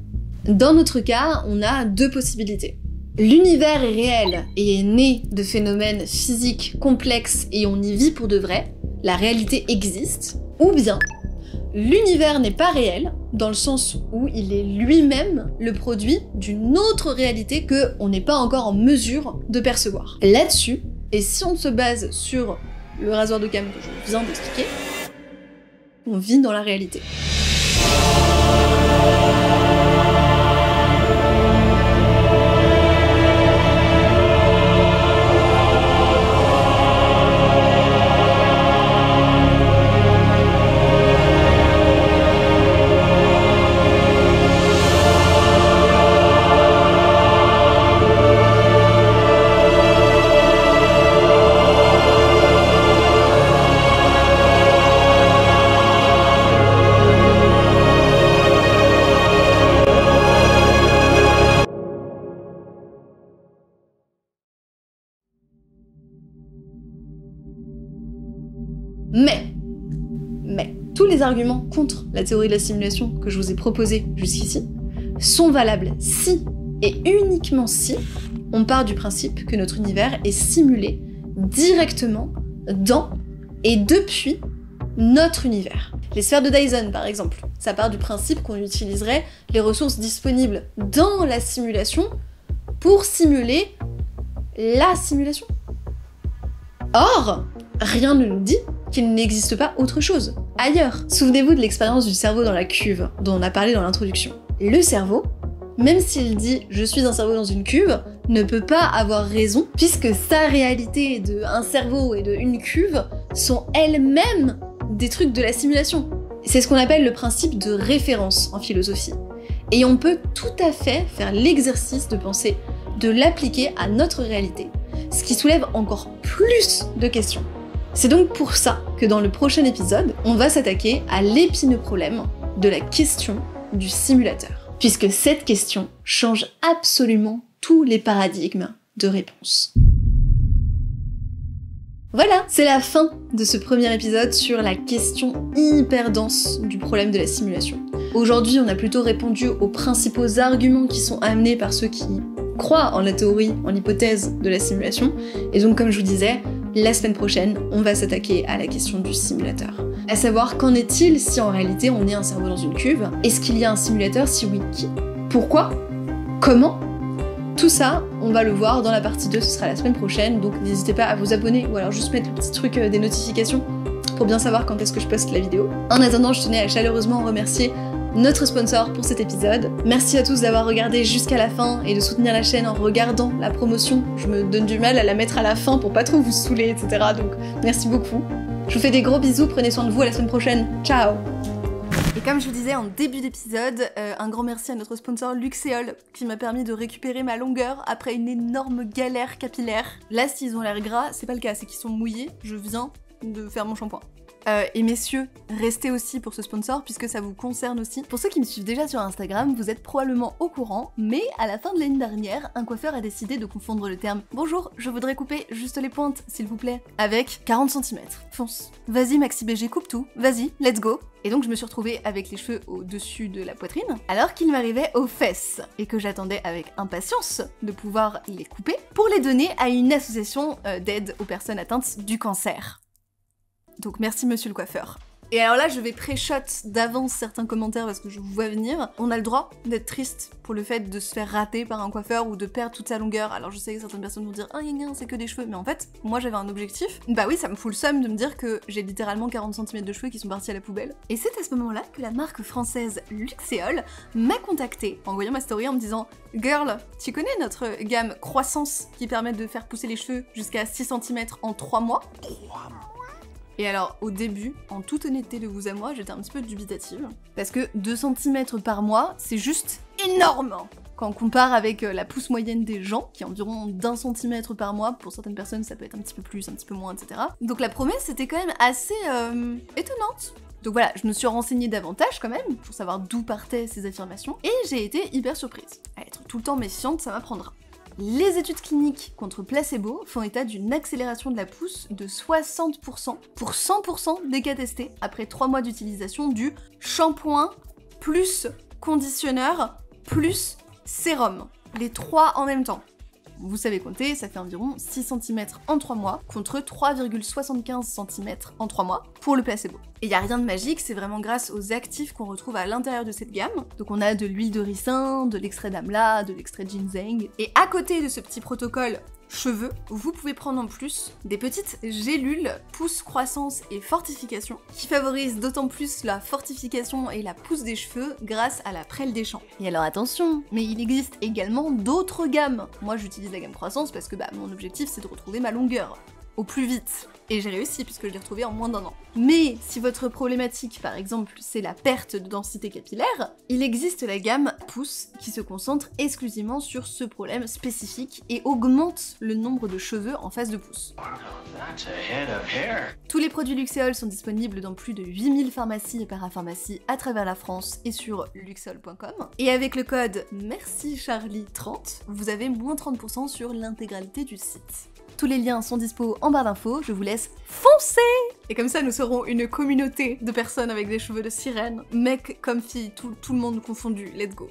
Dans notre cas, on a deux possibilités. L'univers est réel et est né de phénomènes physiques complexes et on y vit pour de vrai, la réalité existe, ou bien l'univers n'est pas réel, dans le sens où il est lui-même le produit d'une autre réalité que on n'est pas encore en mesure de percevoir. Là-dessus, et si on se base sur le rasoir d'Occam que je viens d'expliquer, on vit dans la réalité. Mais, tous les arguments contre la théorie de la simulation que je vous ai proposés jusqu'ici sont valables si, et uniquement si, on part du principe que notre univers est simulé directement dans et depuis notre univers. Les sphères de Dyson, par exemple, ça part du principe qu'on utiliserait les ressources disponibles dans la simulation pour simuler la simulation. Or, rien ne nous dit qu'il n'existe pas autre chose, ailleurs. Souvenez-vous de l'expérience du cerveau dans la cuve, dont on a parlé dans l'introduction. Le cerveau, même s'il dit « je suis un cerveau dans une cuve », ne peut pas avoir raison, puisque sa réalité de un cerveau et de une cuve sont elles-mêmes des trucs de la simulation. C'est ce qu'on appelle le principe de référence en philosophie. Et on peut tout à fait faire l'exercice de penser, de l'appliquer à notre réalité, ce qui soulève encore plus de questions. C'est donc pour ça que dans le prochain épisode, on va s'attaquer à l'épineux problème de la question du simulateur, puisque cette question change absolument tous les paradigmes de réponse. Voilà, c'est la fin de ce premier épisode sur la question hyper dense du problème de la simulation. Aujourd'hui, on a plutôt répondu aux principaux arguments qui sont amenés par ceux qui croient en la théorie, en l'hypothèse de la simulation, et donc comme je vous disais, la semaine prochaine, on va s'attaquer à la question du simulateur. À savoir, qu'en est-il si en réalité on est un cerveau dans une cuve? Est-ce qu'il y a un simulateur? Si oui, qui? Pourquoi? Comment? Tout ça, on va le voir dans la partie 2, ce sera la semaine prochaine, donc n'hésitez pas à vous abonner ou alors juste mettre le petit truc des notifications pour bien savoir quand est-ce que je poste la vidéo. En attendant, je tenais à chaleureusement remercier notre sponsor pour cet épisode. Merci à tous d'avoir regardé jusqu'à la fin et de soutenir la chaîne en regardant la promotion. Je me donne du mal à la mettre à la fin pour pas trop vous saouler, etc. Donc merci beaucoup. Je vous fais des gros bisous, prenez soin de vous, à la semaine prochaine. Ciao! Et comme je vous disais en début d'épisode, un grand merci à notre sponsor Luxéol qui m'a permis de récupérer ma longueur après une énorme galère capillaire. Là, s'ils ont l'air gras, c'est pas le cas, c'est qu'ils sont mouillés. Je viens de faire mon shampoing. Et messieurs, restez aussi pour ce sponsor puisque ça vous concerne aussi. Pour ceux qui me suivent déjà sur Instagram, vous êtes probablement au courant, mais à la fin de l'année dernière, un coiffeur a décidé de confondre le terme « Bonjour, je voudrais couper juste les pointes, s'il vous plaît » avec 40 cm. Fonce. Vas-y Maxi BG, coupe tout. Vas-y, let's go. Et donc je me suis retrouvée avec les cheveux au-dessus de la poitrine, alors qu'ils m'arrivaient aux fesses, et que j'attendais avec impatience de pouvoir les couper pour les donner à une association d'aide aux personnes atteintes du cancer. Donc merci monsieur le coiffeur. Et alors là, je vais pré-shot d'avance certains commentaires parce que je vous vois venir. On a le droit d'être triste pour le fait de se faire rater par un coiffeur ou de perdre toute sa longueur. Alors je sais que certaines personnes vont dire « Ah, c'est que des cheveux », mais en fait, moi j'avais un objectif. Bah oui, ça me fout le seum de me dire que j'ai littéralement 40 cm de cheveux qui sont partis à la poubelle. Et c'est à ce moment-là que la marque française Luxéol m'a contactée en voyant ma story en me disant « Girl, tu connais notre gamme Croissance qui permet de faire pousser les cheveux jusqu'à 6 cm en 3 mois ?» Et alors, au début, en toute honnêteté de vous à moi, j'étais un petit peu dubitative. Parce que 2 cm par mois, c'est juste énorme quand on compare avec la pousse moyenne des gens, qui est environ d'1 centimètre par mois. Pour certaines personnes, ça peut être un petit peu plus, un petit peu moins, etc. Donc la promesse était quand même assez étonnante. Donc voilà, je me suis renseignée davantage quand même, pour savoir d'où partaient ces affirmations, et j'ai été hyper surprise. À être tout le temps méfiante, ça m'apprendra. Les études cliniques contre placebo font état d'une accélération de la pousse de 60% pour 100% des cas testés après 3 mois d'utilisation du shampoing plus conditionneur plus sérum. Les 3 en même temps. Vous savez compter, ça fait environ 6 cm en 3 mois, contre 3,75 cm en 3 mois pour le placebo. Et y a rien de magique, c'est vraiment grâce aux actifs qu'on retrouve à l'intérieur de cette gamme. Donc on a de l'huile de ricin, de l'extrait d'amla, de l'extrait de ginseng. Et à côté de ce petit protocole cheveux, vous pouvez prendre en plus des petites gélules pousse, croissance et fortification qui favorisent d'autant plus la fortification et la pousse des cheveux grâce à la prêle des champs. Et alors attention, mais il existe également d'autres gammes. Moi j'utilise la gamme croissance parce que mon objectif c'est de retrouver ma longueur au plus vite. Et j'ai réussi puisque je l'ai retrouvé en moins d'1 an. Mais si votre problématique par exemple c'est la perte de densité capillaire, il existe la gamme pousse qui se concentre exclusivement sur ce problème spécifique et augmente le nombre de cheveux en phase de pousse. Tous les produits Luxéol sont disponibles dans plus de 8000 pharmacies et parapharmacies à travers la France et sur luxéol.com. Et avec le code MERCICHARLIE30, vous avez moins 30% sur l'intégralité du site. Tous les liens sont dispo en barre d'infos, je vous laisse foncer! Et comme ça, nous serons une communauté de personnes avec des cheveux de sirène, mecs comme filles, tout le monde confondu, let's go.